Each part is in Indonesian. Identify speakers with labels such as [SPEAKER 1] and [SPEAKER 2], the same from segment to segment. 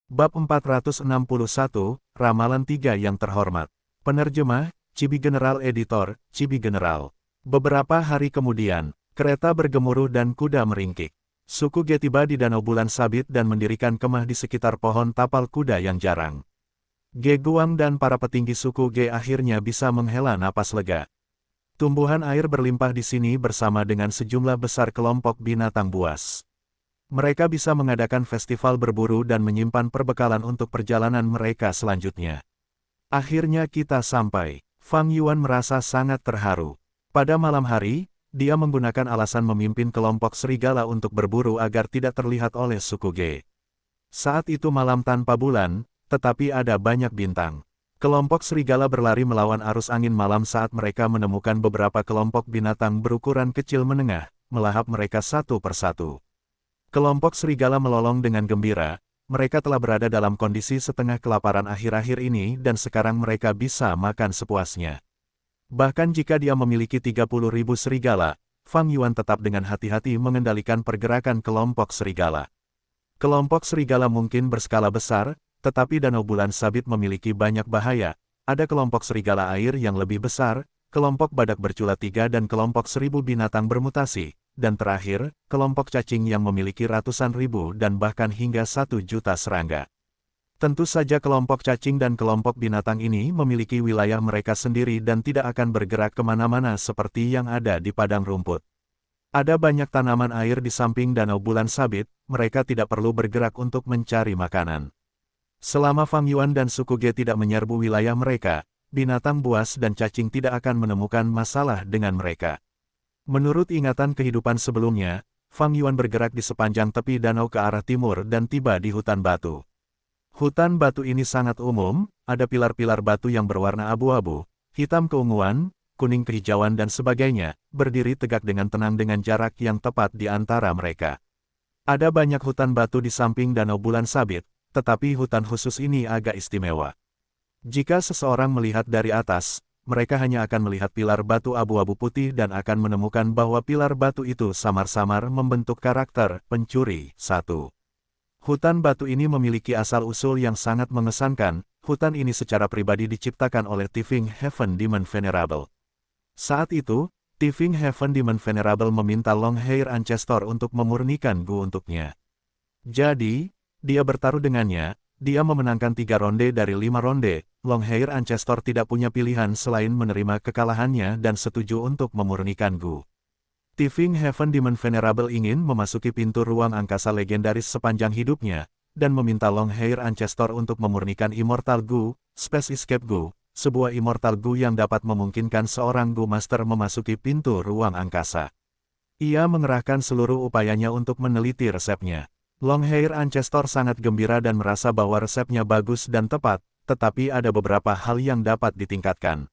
[SPEAKER 1] Bab 461, Ramalan 3 yang terhormat. Penerjemah, Chibi General Editor, Chibi General. Beberapa hari kemudian, kereta bergemuruh dan kuda meringkik. Suku Ge tiba di Danau Bulan Sabit dan mendirikan kemah di sekitar pohon tapal kuda yang jarang. Ge Guang dan para petinggi suku Ge akhirnya bisa menghela napas lega. Tumbuhan air berlimpah di sini bersama dengan sejumlah besar kelompok binatang buas. Mereka bisa mengadakan festival berburu dan menyimpan perbekalan untuk perjalanan mereka selanjutnya. Akhirnya kita sampai. Fang Yuan merasa sangat terharu. Pada malam hari, dia menggunakan alasan memimpin kelompok serigala untuk berburu agar tidak terlihat oleh suku Ge. Saat itu malam tanpa bulan, tetapi ada banyak bintang. Kelompok serigala berlari melawan arus angin malam saat mereka menemukan beberapa kelompok binatang berukuran kecil menengah, melahap mereka satu persatu. Kelompok serigala melolong dengan gembira, mereka telah berada dalam kondisi setengah kelaparan akhir-akhir ini dan sekarang mereka bisa makan sepuasnya. Bahkan jika dia memiliki 30.000 serigala, Fang Yuan tetap dengan hati-hati mengendalikan pergerakan kelompok serigala. Kelompok serigala mungkin berskala besar, tetapi Danau Bulan Sabit memiliki banyak bahaya. Ada kelompok serigala air yang lebih besar, kelompok badak bercula 3 dan kelompok 1000 binatang bermutasi. Dan terakhir, kelompok cacing yang memiliki ratusan ribu dan bahkan hingga 1 juta serangga. Tentu saja kelompok cacing dan kelompok binatang ini memiliki wilayah mereka sendiri dan tidak akan bergerak kemana-mana seperti yang ada di padang rumput. Ada banyak tanaman air di samping Danau Bulan Sabit, mereka tidak perlu bergerak untuk mencari makanan. Selama Fang Yuan dan suku Ge tidak menyerbu wilayah mereka, binatang buas dan cacing tidak akan menemukan masalah dengan mereka. Menurut ingatan kehidupan sebelumnya, Fang Yuan bergerak di sepanjang tepi danau ke arah timur dan tiba di hutan batu. Hutan batu ini sangat umum, ada pilar-pilar batu yang berwarna abu-abu, hitam keunguan, kuning kehijauan dan sebagainya, berdiri tegak dengan tenang dengan jarak yang tepat di antara mereka. Ada banyak hutan batu di samping Danau Bulan Sabit, tetapi hutan khusus ini agak istimewa. Jika seseorang melihat dari atas, mereka hanya akan melihat pilar batu abu-abu putih dan akan menemukan bahwa pilar batu itu samar-samar membentuk karakter pencuri. 1. Hutan batu ini memiliki asal-usul yang sangat mengesankan. Hutan ini secara pribadi diciptakan oleh Tifing Heaven Demon Venerable. Saat itu, Tifing Heaven Demon Venerable meminta Longhair Ancestor untuk memurnikan Gu untuknya. Jadi, dia bertaruh dengannya. Dia memenangkan 3 ronde dari 5 ronde, Longhair Ancestor tidak punya pilihan selain menerima kekalahannya dan setuju untuk memurnikan Gu. Tifing Heaven Demon Venerable ingin memasuki pintu ruang angkasa legendaris sepanjang hidupnya, dan meminta Longhair Ancestor untuk memurnikan Immortal Gu, Space Escape Gu, sebuah Immortal Gu yang dapat memungkinkan seorang Gu Master memasuki pintu ruang angkasa. Ia mengerahkan seluruh upayanya untuk meneliti resepnya. Longhair Ancestor sangat gembira dan merasa bahwa resepnya bagus dan tepat, tetapi ada beberapa hal yang dapat ditingkatkan.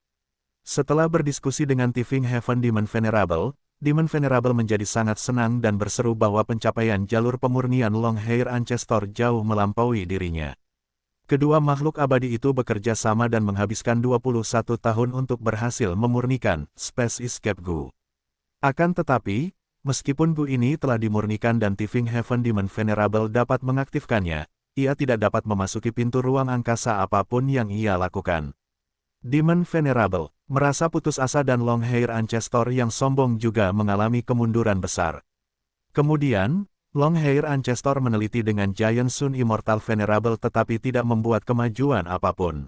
[SPEAKER 1] Setelah berdiskusi dengan Tifing Heaven Demon Venerable menjadi sangat senang dan berseru bahwa pencapaian jalur pemurnian Longhair Ancestor jauh melampaui dirinya. Kedua makhluk abadi itu bekerja sama dan menghabiskan 21 tahun untuk berhasil memurnikan Space Escape Gu. Akan tetapi, meskipun Gu ini telah dimurnikan dan Tifing Heaven Demon Venerable dapat mengaktifkannya, ia tidak dapat memasuki pintu ruang angkasa apapun yang ia lakukan. Demon Venerable merasa putus asa dan Longhair Ancestor yang sombong juga mengalami kemunduran besar. Kemudian, Longhair Ancestor meneliti dengan Giant Sun Immortal Venerable tetapi tidak membuat kemajuan apapun.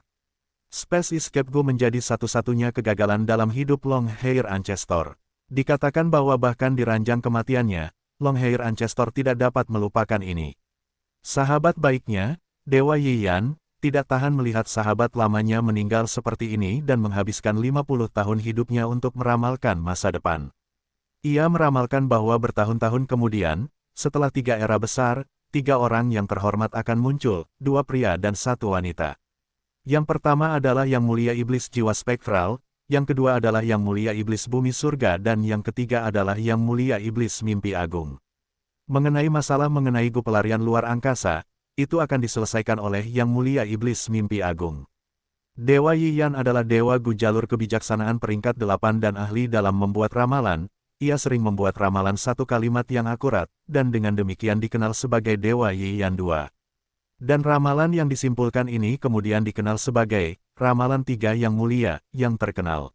[SPEAKER 1] Space Escape Gu menjadi satu-satunya kegagalan dalam hidup Longhair Ancestor. Dikatakan bahwa bahkan di ranjang kematiannya, Longhair Ancestor tidak dapat melupakan ini. Sahabat baiknya, Dewa Yiyan, tidak tahan melihat sahabat lamanya meninggal seperti ini dan menghabiskan 50 tahun hidupnya untuk meramalkan masa depan. Ia meramalkan bahwa bertahun-tahun kemudian, setelah 3 era besar, 3 orang yang terhormat akan muncul, 2 pria dan 1 wanita. Yang pertama adalah Yang Mulia Iblis Jiwa Spektral, yang kedua adalah Yang Mulia Iblis Bumi Surga dan yang ketiga adalah Yang Mulia Iblis Mimpi Agung. Mengenai masalah mengenai Gu pelarian luar angkasa, itu akan diselesaikan oleh Yang Mulia Iblis Mimpi Agung. Dewa Yiyan adalah Dewa Gu jalur kebijaksanaan peringkat 8 dan ahli dalam membuat ramalan. Ia sering membuat ramalan 1 kalimat yang akurat, dan dengan demikian dikenal sebagai Dewa Yiyan II. Dan ramalan yang disimpulkan ini kemudian dikenal sebagai ramalan tiga yang mulia, yang terkenal.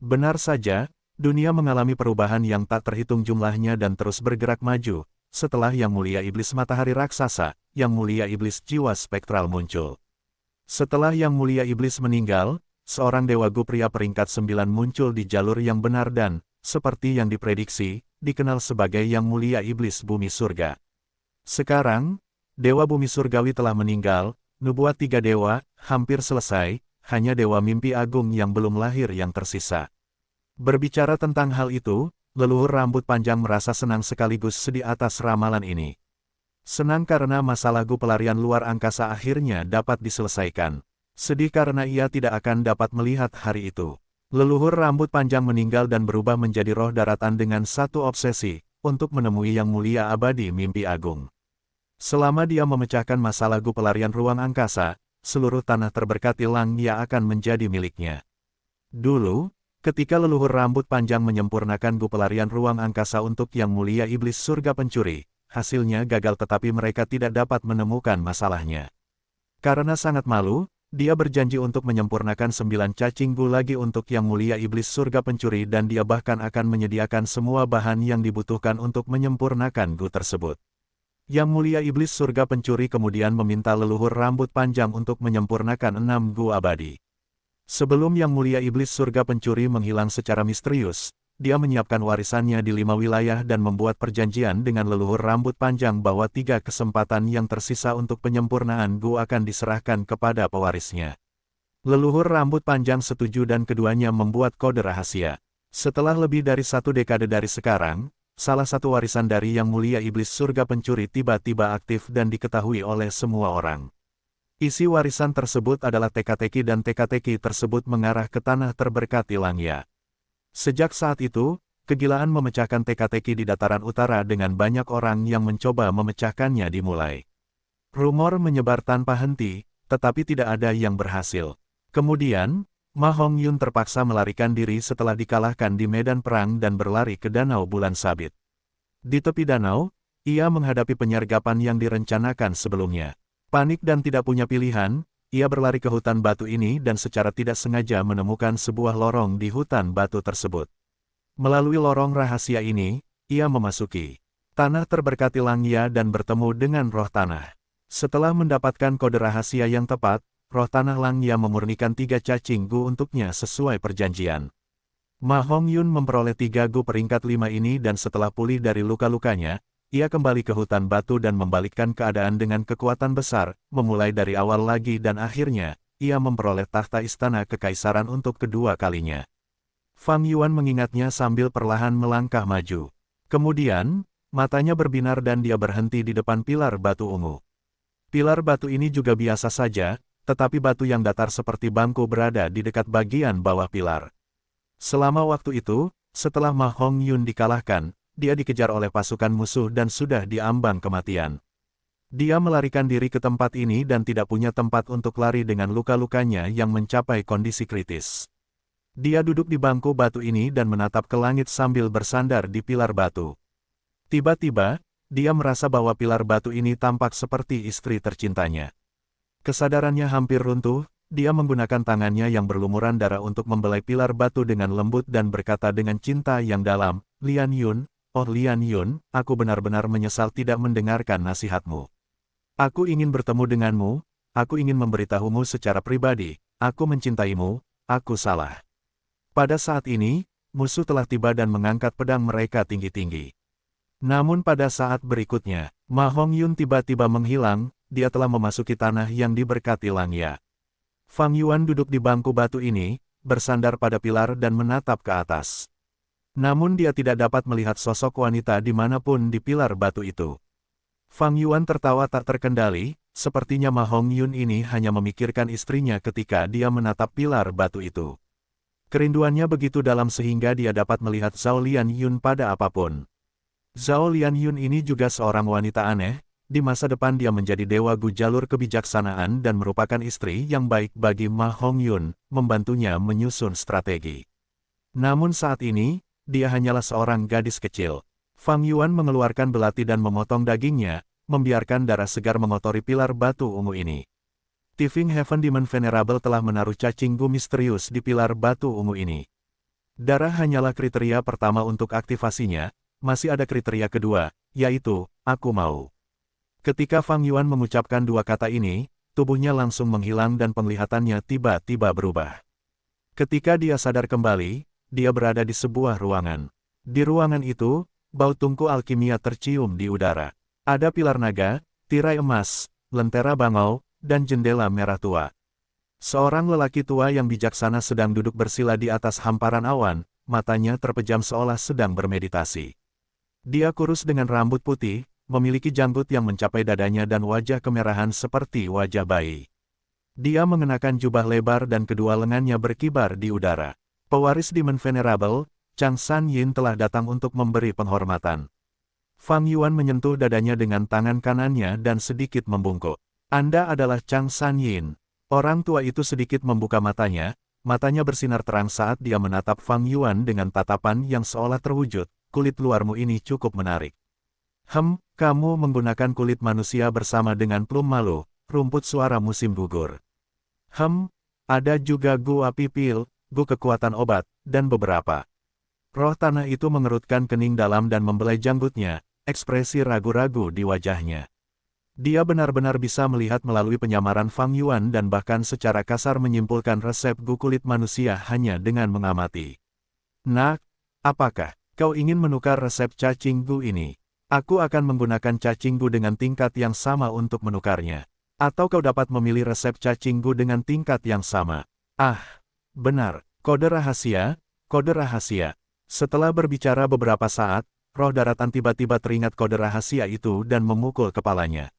[SPEAKER 1] Benar saja, dunia mengalami perubahan yang tak terhitung jumlahnya dan terus bergerak maju, setelah Yang Mulia Iblis Matahari Raksasa, Yang Mulia Iblis Jiwa Spektral muncul. Setelah Yang Mulia Iblis meninggal, seorang Dewa Gu pria peringkat 9 muncul di jalur yang benar dan, seperti yang diprediksi, dikenal sebagai Yang Mulia Iblis Bumi Surga. Sekarang, Dewa Bumi Surgawi telah meninggal, nubuat tiga dewa, hampir selesai, hanya Dewa Mimpi Agung yang belum lahir yang tersisa. Berbicara tentang hal itu, leluhur rambut panjang merasa senang sekaligus sedih atas ramalan ini. Senang karena masalah Gu pelarian luar angkasa akhirnya dapat diselesaikan. Sedih karena ia tidak akan dapat melihat hari itu. Leluhur rambut panjang meninggal dan berubah menjadi roh daratan dengan satu obsesi, untuk menemui Yang Mulia Abadi Mimpi Agung. Selama dia memecahkan masalah Gu pelarian ruang angkasa, seluruh tanah terberkati Langya akan menjadi miliknya. Dulu, ketika leluhur rambut panjang menyempurnakan Gu pelarian ruang angkasa untuk Yang Mulia Iblis Surga Pencuri, hasilnya gagal tetapi mereka tidak dapat menemukan masalahnya. Karena sangat malu, dia berjanji untuk menyempurnakan 9 cacing Gu lagi untuk Yang Mulia Iblis Surga Pencuri dan dia bahkan akan menyediakan semua bahan yang dibutuhkan untuk menyempurnakan Gu tersebut. Yang Mulia Iblis Surga Pencuri kemudian meminta leluhur rambut panjang untuk menyempurnakan 6 Gu abadi. Sebelum Yang Mulia Iblis Surga Pencuri menghilang secara misterius, dia menyiapkan warisannya di 5 wilayah dan membuat perjanjian dengan leluhur rambut panjang bahwa 3 kesempatan yang tersisa untuk penyempurnaan Gu akan diserahkan kepada pewarisnya. Leluhur rambut panjang setuju dan keduanya membuat kode rahasia. Setelah lebih dari 1 dekade dari sekarang, salah satu warisan dari Yang Mulia Iblis Surga Pencuri tiba-tiba aktif dan diketahui oleh semua orang. Isi warisan tersebut adalah teka-teki dan teka-teki tersebut mengarah ke tanah terberkati Langya. Sejak saat itu, kegilaan memecahkan teka-teki di dataran utara dengan banyak orang yang mencoba memecahkannya dimulai. Rumor menyebar tanpa henti, tetapi tidak ada yang berhasil. Kemudian, Ma Hongyun terpaksa melarikan diri setelah dikalahkan di medan perang dan berlari ke Danau Bulan Sabit. Di tepi danau, ia menghadapi penyergapan yang direncanakan sebelumnya. Panik dan tidak punya pilihan, ia berlari ke hutan batu ini dan secara tidak sengaja menemukan sebuah lorong di hutan batu tersebut. Melalui lorong rahasia ini, ia memasuki tanah terberkati Langya dan bertemu dengan roh tanah. Setelah mendapatkan kode rahasia yang tepat, roh tanah Langya memurnikan 3 cacing Gu untuknya sesuai perjanjian. Ma Hongyun memperoleh 3 Gu peringkat 5 ini dan setelah pulih dari luka-lukanya, ia kembali ke hutan batu dan membalikkan keadaan dengan kekuatan besar, memulai dari awal lagi dan akhirnya, ia memperoleh tahta istana kekaisaran untuk kedua kalinya. Fang Yuan mengingatnya sambil perlahan melangkah maju. Kemudian, matanya berbinar dan dia berhenti di depan pilar batu ungu. Pilar batu ini juga biasa saja, tetapi batu yang datar seperti bangku berada di dekat bagian bawah pilar. Selama waktu itu, setelah Ma Hongyun dikalahkan, dia dikejar oleh pasukan musuh dan sudah diambang kematian. Dia melarikan diri ke tempat ini dan tidak punya tempat untuk lari dengan luka-lukanya yang mencapai kondisi kritis. Dia duduk di bangku batu ini dan menatap ke langit sambil bersandar di pilar batu. Tiba-tiba, dia merasa bahwa pilar batu ini tampak seperti istri tercintanya. Kesadarannya hampir runtuh, dia menggunakan tangannya yang berlumuran darah untuk membelai pilar batu dengan lembut dan berkata dengan cinta yang dalam, "Lian Yun, oh Lian Yun, aku benar-benar menyesal tidak mendengarkan nasihatmu. Aku ingin bertemu denganmu, aku ingin memberitahumu secara pribadi, aku mencintaimu, aku salah." Pada saat ini, musuh telah tiba dan mengangkat pedang mereka tinggi-tinggi. Namun pada saat berikutnya, Ma Hongyun tiba-tiba menghilang, dia telah memasuki tanah yang diberkati Langya. Fang Yuan duduk di bangku batu ini, bersandar pada pilar dan menatap ke atas. Namun dia tidak dapat melihat sosok wanita dimanapun di pilar batu itu. Fang Yuan tertawa tak terkendali, sepertinya Ma Hongyun ini hanya memikirkan istrinya ketika dia menatap pilar batu itu. Kerinduannya begitu dalam sehingga dia dapat melihat Zhao Lian Yun pada apapun. Zhao Lian Yun ini juga seorang wanita aneh. Di masa depan dia menjadi dewa Gu jalur kebijaksanaan dan merupakan istri yang baik bagi Ma Hongyun, membantunya menyusun strategi. Namun saat ini, dia hanyalah seorang gadis kecil. Fang Yuan mengeluarkan belati dan memotong dagingnya, membiarkan darah segar mengotori pilar batu ungu ini. Tifing Heaven Demon Venerable telah menaruh cacing gu misterius di pilar batu ungu ini. Darah hanyalah kriteria pertama untuk aktivasinya, masih ada kriteria kedua, yaitu, aku mau. Ketika Fang Yuan mengucapkan dua kata ini, tubuhnya langsung menghilang dan penglihatannya tiba-tiba berubah. Ketika dia sadar kembali, dia berada di sebuah ruangan. Di ruangan itu, bau tungku alkimia tercium di udara. Ada pilar naga, tirai emas, lentera bangau, dan jendela merah tua. Seorang lelaki tua yang bijaksana sedang duduk bersila di atas hamparan awan, matanya terpejam seolah sedang bermeditasi. Dia kurus dengan rambut putih, memiliki janggut yang mencapai dadanya dan wajah kemerahan seperti wajah bayi. Dia mengenakan jubah lebar dan kedua lengannya berkibar di udara. Pewaris Demon Venerable, Chang San Yin telah datang untuk memberi penghormatan. Fang Yuan menyentuh dadanya dengan tangan kanannya dan sedikit membungkuk. Anda adalah Chang San Yin. Orang tua itu sedikit membuka matanya bersinar terang saat dia menatap Fang Yuan dengan tatapan yang seolah terwujud, kulit luarmu ini cukup menarik. Kamu menggunakan kulit manusia bersama dengan plum malu, rumput suara musim gugur. Ada juga gu api pil, gu kekuatan obat, dan beberapa. Roh tanah itu mengerutkan kening dalam dan membelai janggutnya, ekspresi ragu-ragu di wajahnya. Dia benar-benar bisa melihat melalui penyamaran Fang Yuan dan bahkan secara kasar menyimpulkan resep gu kulit manusia hanya dengan mengamati. Nak, apakah kau ingin menukar resep cacing gu ini? Aku akan menggunakan cacing gu dengan tingkat yang sama untuk menukarnya. Atau kau dapat memilih resep cacing gu dengan tingkat yang sama. Benar, kode rahasia, kode rahasia. Setelah berbicara beberapa saat, roh daratan tiba-tiba teringat kode rahasia itu dan memukul kepalanya.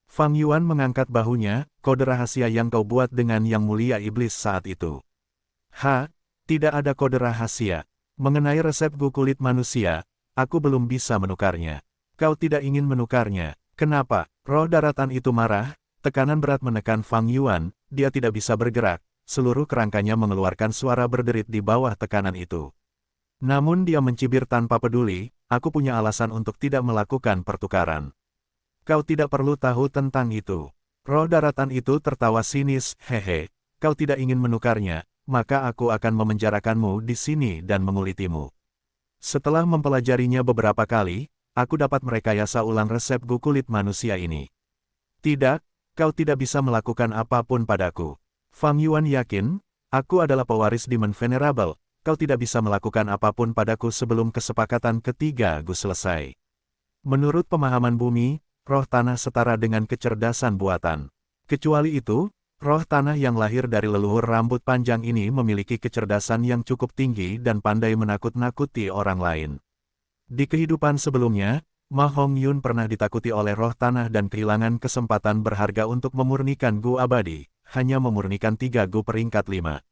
[SPEAKER 1] Fang Yuan mengangkat bahunya, kode rahasia yang kau buat dengan Yang Mulia Iblis saat itu. Tidak ada kode rahasia. Mengenai resep gu kulit manusia, aku belum bisa menukarnya. Kau tidak ingin menukarnya. Kenapa? Roh daratan itu marah, tekanan berat menekan Fang Yuan, dia tidak bisa bergerak, seluruh kerangkanya mengeluarkan suara berderit di bawah tekanan itu. Namun dia mencibir tanpa peduli, aku punya alasan untuk tidak melakukan pertukaran. Kau tidak perlu tahu tentang itu. Roh daratan itu tertawa sinis, hehe, kau tidak ingin menukarnya, maka aku akan memenjarakanmu di sini dan mengulitimu. Setelah mempelajarinya beberapa kali, aku dapat merekayasa ulang resep gu kulit manusia ini. Tidak, kau tidak bisa melakukan apapun padaku. Fang Yuan yakin, aku adalah pewaris Demon Venerable, kau tidak bisa melakukan apapun padaku sebelum kesepakatan ketiga gu selesai. Menurut pemahaman bumi, roh tanah setara dengan kecerdasan buatan. Kecuali itu, roh tanah yang lahir dari leluhur rambut panjang ini memiliki kecerdasan yang cukup tinggi dan pandai menakut-nakuti orang lain. Di kehidupan sebelumnya, Ma Hongyun pernah ditakuti oleh roh tanah dan kehilangan kesempatan berharga untuk memurnikan gu abadi, hanya memurnikan 3 gu peringkat 5.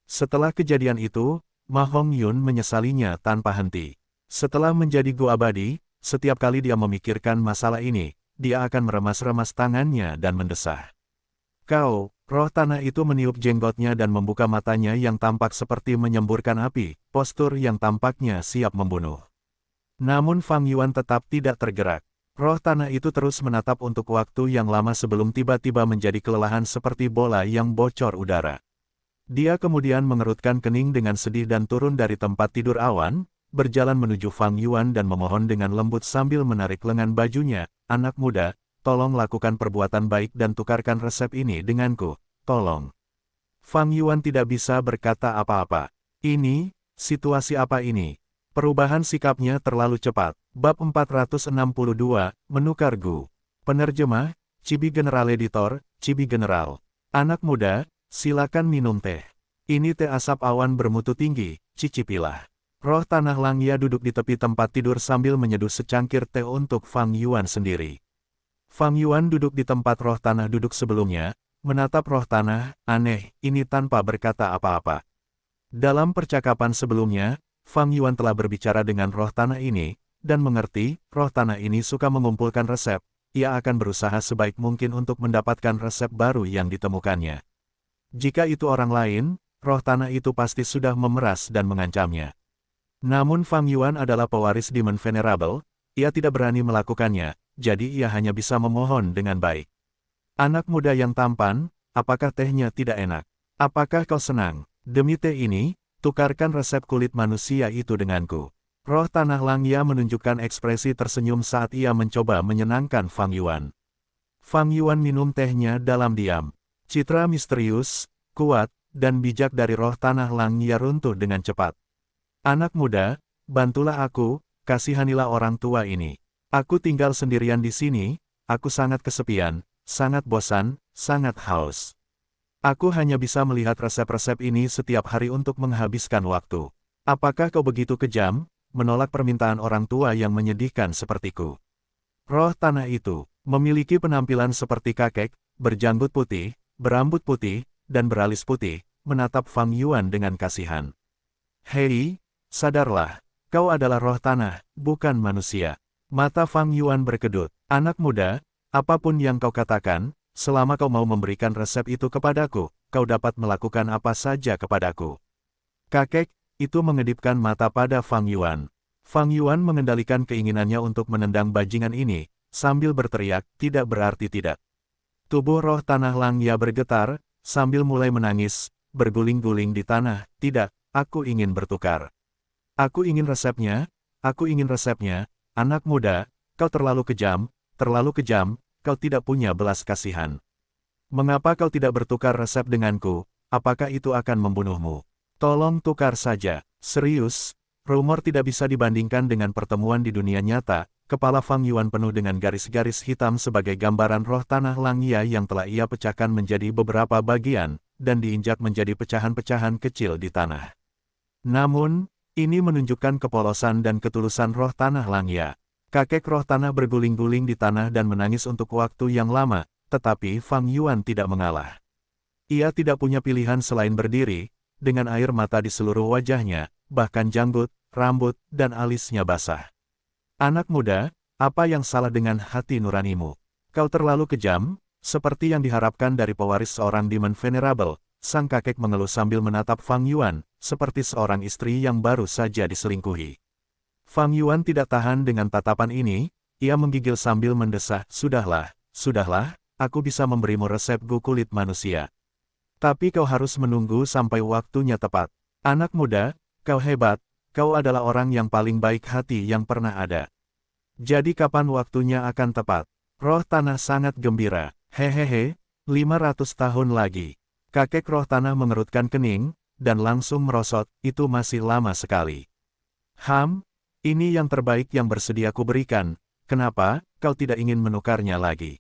[SPEAKER 1] Setelah kejadian itu, Ma Hongyun menyesalinya tanpa henti. Setelah menjadi gu abadi, setiap kali dia memikirkan masalah ini, dia akan meremas-remas tangannya dan mendesah. Kau, roh tanah itu meniup jenggotnya dan membuka matanya yang tampak seperti menyemburkan api, postur yang tampaknya siap membunuh. Namun Fang Yuan tetap tidak tergerak. Roh tanah itu terus menatap untuk waktu yang lama sebelum tiba-tiba menjadi kelelahan seperti bola yang bocor udara. Dia kemudian mengerutkan kening dengan sedih dan turun dari tempat tidur awan, berjalan menuju Fang Yuan dan memohon dengan lembut sambil menarik lengan bajunya, "Anak muda, tolong lakukan perbuatan baik dan tukarkan resep ini denganku, tolong." Fang Yuan tidak bisa berkata apa-apa. Ini, situasi apa ini? Perubahan sikapnya terlalu cepat. Bab 462, Menukar Gu. Penerjemah, Chibi General Editor, Chibi General. Anak muda, silakan minum teh. Ini teh asap awan bermutu tinggi, cicipilah. Roh tanah Langya duduk di tepi tempat tidur sambil menyeduh secangkir teh untuk Fang Yuan sendiri. Fang Yuan duduk di tempat roh tanah duduk sebelumnya, menatap roh tanah, aneh, ini tanpa berkata apa-apa. Dalam percakapan sebelumnya, Fang Yuan telah berbicara dengan roh tanah ini, dan mengerti, roh tanah ini suka mengumpulkan resep, ia akan berusaha sebaik mungkin untuk mendapatkan resep baru yang ditemukannya. Jika itu orang lain, roh tanah itu pasti sudah memeras dan mengancamnya. Namun Fang Yuan adalah pewaris Demon Venerable, ia tidak berani melakukannya, jadi ia hanya bisa memohon dengan baik. Anak muda yang tampan, apakah tehnya tidak enak? Apakah kau senang? Demi teh ini, tukarkan resep kulit manusia itu denganku. Roh Tanah Langya menunjukkan ekspresi tersenyum saat ia mencoba menyenangkan Fang Yuan. Fang Yuan minum tehnya dalam diam. Citra misterius, kuat, dan bijak dari roh Tanah Langya runtuh dengan cepat. Anak muda, bantulah aku, kasihanilah orang tua ini. Aku tinggal sendirian di sini, aku sangat kesepian, sangat bosan, sangat haus. Aku hanya bisa melihat resep-resep ini setiap hari untuk menghabiskan waktu. Apakah kau begitu kejam, menolak permintaan orang tua yang menyedihkan sepertiku? Roh tanah itu memiliki penampilan seperti kakek, berjanggut putih, berambut putih, dan beralis putih, menatap Fang Yuan dengan kasihan. Hei, sadarlah, kau adalah roh tanah, bukan manusia. Mata Fang Yuan berkedut. Anak muda, apapun yang kau katakan, selama kau mau memberikan resep itu kepadaku, kau dapat melakukan apa saja kepadaku. Kakek, itu mengedipkan mata pada Fang Yuan. Fang Yuan mengendalikan keinginannya untuk menendang bajingan ini, sambil berteriak, tidak berarti tidak. Tubuh roh tanah Langya bergetar, sambil mulai menangis, berguling-guling di tanah, tidak, aku ingin bertukar. Aku ingin resepnya, anak muda, kau terlalu kejam, kau tidak punya belas kasihan. Mengapa kau tidak bertukar resep denganku, apakah itu akan membunuhmu? Tolong tukar saja, serius, rumor tidak bisa dibandingkan dengan pertemuan di dunia nyata. Kepala Fang Yuan penuh dengan garis-garis hitam sebagai gambaran roh tanah Langya yang telah ia pecahkan menjadi beberapa bagian, dan diinjak menjadi pecahan-pecahan kecil di tanah. Namun, ini menunjukkan kepolosan dan ketulusan roh tanah Langya. Kakek roh tanah berguling-guling di tanah dan menangis untuk waktu yang lama, tetapi Fang Yuan tidak mengalah. Ia tidak punya pilihan selain berdiri, dengan air mata di seluruh wajahnya, bahkan janggut, rambut, dan alisnya basah. Anak muda, apa yang salah dengan hati nuranimu? Kau terlalu kejam, seperti yang diharapkan dari pewaris seorang demon venerable. Sang kakek mengeluh sambil menatap Fang Yuan, seperti seorang istri yang baru saja diselingkuhi. Fang Yuan tidak tahan dengan tatapan ini, ia menggigil sambil mendesah, sudahlah, aku bisa memberimu resep gu kulit manusia. Tapi kau harus menunggu sampai waktunya tepat. Anak muda, kau hebat. Kau adalah orang yang paling baik hati yang pernah ada. Jadi kapan waktunya akan tepat? Roh tanah sangat gembira. Hehehe, 500 tahun lagi. Kakek roh tanah mengerutkan kening, dan langsung merosot, itu masih lama sekali. Ini yang terbaik yang bersedia kuberikan, kenapa, kau tidak ingin menukarnya lagi?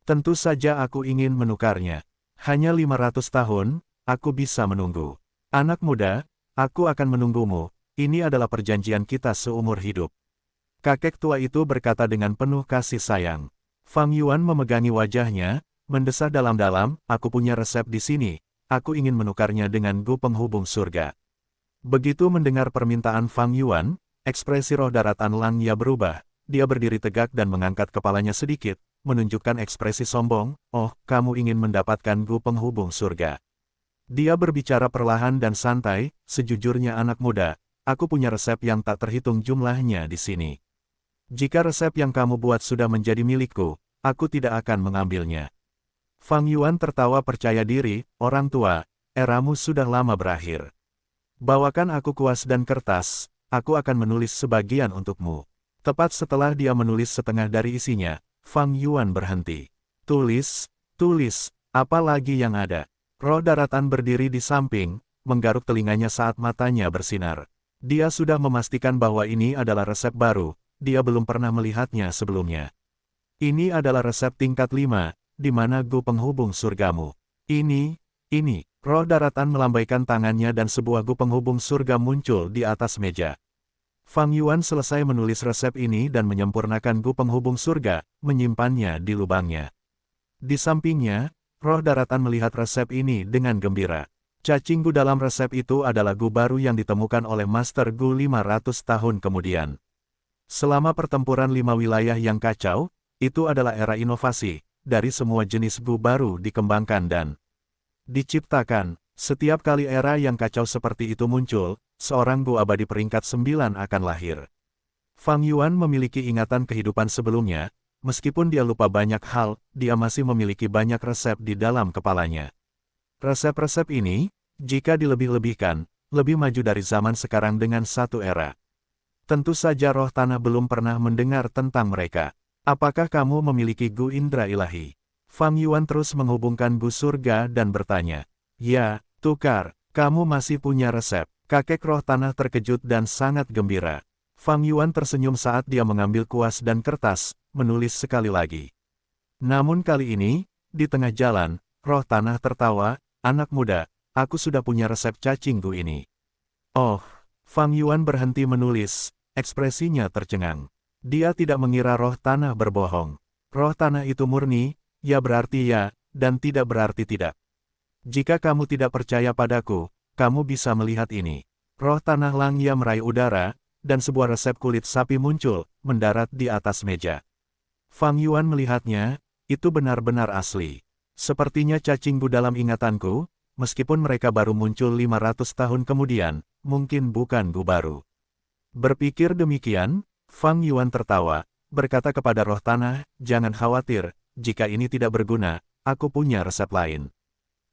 [SPEAKER 1] Tentu saja aku ingin menukarnya. Hanya 500 tahun, aku bisa menunggu. Anak muda, aku akan menunggumu. Ini adalah perjanjian kita seumur hidup. Kakek tua itu berkata dengan penuh kasih sayang. Fang Yuan memegangi wajahnya, mendesah dalam-dalam, aku punya resep di sini, aku ingin menukarnya dengan gu penghubung surga. Begitu mendengar permintaan Fang Yuan, ekspresi roh daratan Langya berubah, dia berdiri tegak dan mengangkat kepalanya sedikit, menunjukkan ekspresi sombong, oh, kamu ingin mendapatkan gu penghubung surga. Dia berbicara perlahan dan santai, sejujurnya anak muda, aku punya resep yang tak terhitung jumlahnya di sini. Jika resep yang kamu buat sudah menjadi milikku, aku tidak akan mengambilnya. Fang Yuan tertawa percaya diri, orang tua, eramu sudah lama berakhir. Bawakan aku kuas dan kertas, aku akan menulis sebagian untukmu. Tepat setelah dia menulis setengah dari isinya, Fang Yuan berhenti. Tulis, apa lagi yang ada? Roh daratan berdiri di samping, menggaruk telinganya saat matanya bersinar. Dia sudah memastikan bahwa ini adalah resep baru, dia belum pernah melihatnya sebelumnya. Ini adalah resep tingkat 5, di mana gu penghubung surgamu. Ini, roh daratan melambaikan tangannya dan sebuah gu penghubung surga muncul di atas meja. Fang Yuan selesai menulis resep ini dan menyempurnakan gu penghubung surga, menyimpannya di lubangnya. Di sampingnya, roh daratan melihat resep ini dengan gembira. Cacing gu dalam resep itu adalah gu baru yang ditemukan oleh Master Gu 500 tahun kemudian. Selama pertempuran 5 wilayah yang kacau, itu adalah era inovasi, dari semua jenis gu baru dikembangkan dan diciptakan. Setiap kali era yang kacau seperti itu muncul, seorang gu abadi peringkat 9 akan lahir. Fang Yuan memiliki ingatan kehidupan sebelumnya, Meskipun dia lupa banyak hal, dia masih memiliki banyak resep di dalam kepalanya. Resep-resep ini, jika dilebih-lebihkan, lebih maju dari zaman sekarang dengan satu era. Tentu saja roh tanah belum pernah mendengar tentang mereka. Apakah kamu memiliki Gu Indra Ilahi? Fang Yuan terus menghubungkan Gu Surga dan bertanya. Ya, tukar, kamu masih punya resep. Kakek roh tanah terkejut dan sangat gembira. Fang Yuan tersenyum saat dia mengambil kuas dan kertas, menulis sekali lagi. Namun kali ini, di tengah jalan, roh tanah tertawa, anak muda, aku sudah punya resep cacing Gu ini. Oh, Fang Yuan berhenti menulis, ekspresinya tercengang. Dia tidak mengira roh tanah berbohong. Roh tanah itu murni, ya berarti ya, dan tidak berarti tidak. Jika kamu tidak percaya padaku, kamu bisa melihat ini. Roh tanah Langya meraih udara, dan sebuah resep kulit sapi muncul, mendarat di atas meja. Fang Yuan melihatnya, itu benar-benar asli. Sepertinya cacing Gu dalam ingatanku, meskipun mereka baru muncul 500 tahun kemudian, mungkin bukan Gu baru. Berpikir demikian, Fang Yuan tertawa, berkata kepada roh tanah, jangan khawatir, jika ini tidak berguna, aku punya resep lain.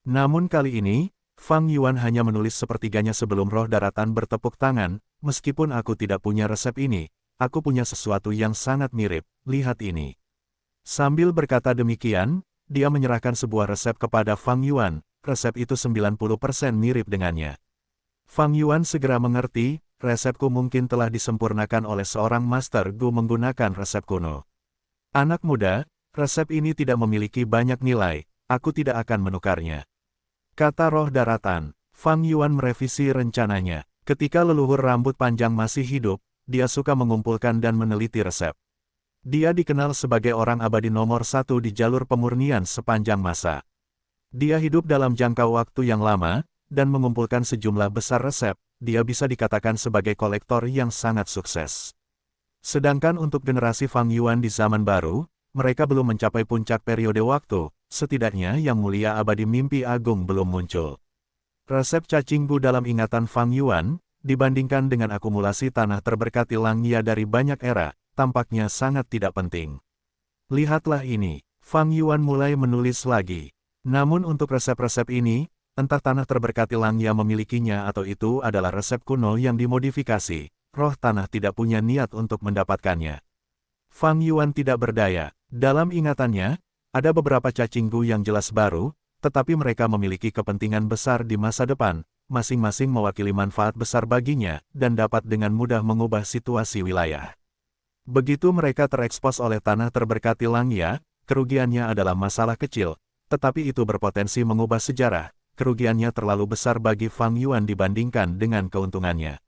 [SPEAKER 1] Namun kali ini, Fang Yuan hanya menulis sepertiganya sebelum roh daratan bertepuk tangan, meskipun aku tidak punya resep ini, aku punya sesuatu yang sangat mirip, lihat ini. Sambil berkata demikian, dia menyerahkan sebuah resep kepada Fang Yuan, resep itu 90% mirip dengannya. Fang Yuan segera mengerti, resepku mungkin telah disempurnakan oleh seorang master Gu menggunakan resep kuno. Anak muda, resep ini tidak memiliki banyak nilai, aku tidak akan menukarnya. Kata roh daratan, Fang Yuan merevisi rencananya. Ketika leluhur rambut panjang masih hidup, dia suka mengumpulkan dan meneliti resep. Dia dikenal sebagai orang abadi nomor 1 di jalur pemurnian sepanjang masa. Dia hidup dalam jangka waktu yang lama, dan mengumpulkan sejumlah besar resep, dia bisa dikatakan sebagai kolektor yang sangat sukses. Sedangkan untuk generasi Fang Yuan di zaman baru, mereka belum mencapai puncak periode waktu, setidaknya yang mulia abadi mimpi agung belum muncul. Resep cacing Gu dalam ingatan Fang Yuan, dibandingkan dengan akumulasi tanah terberkati Langya dari banyak era, tampaknya sangat tidak penting. Lihatlah ini, Fang Yuan mulai menulis lagi. Namun untuk resep-resep ini, entah tanah terberkati Langya memilikinya atau itu adalah resep kuno yang dimodifikasi, roh tanah tidak punya niat untuk mendapatkannya. Fang Yuan tidak berdaya. Dalam ingatannya, ada beberapa cacing Gu yang jelas baru, tetapi mereka memiliki kepentingan besar di masa depan, masing-masing mewakili manfaat besar baginya, dan dapat dengan mudah mengubah situasi wilayah. Begitu mereka terekspos oleh tanah terberkati Langya, kerugiannya adalah masalah kecil, tetapi itu berpotensi mengubah sejarah, kerugiannya terlalu besar bagi Fang Yuan dibandingkan dengan keuntungannya.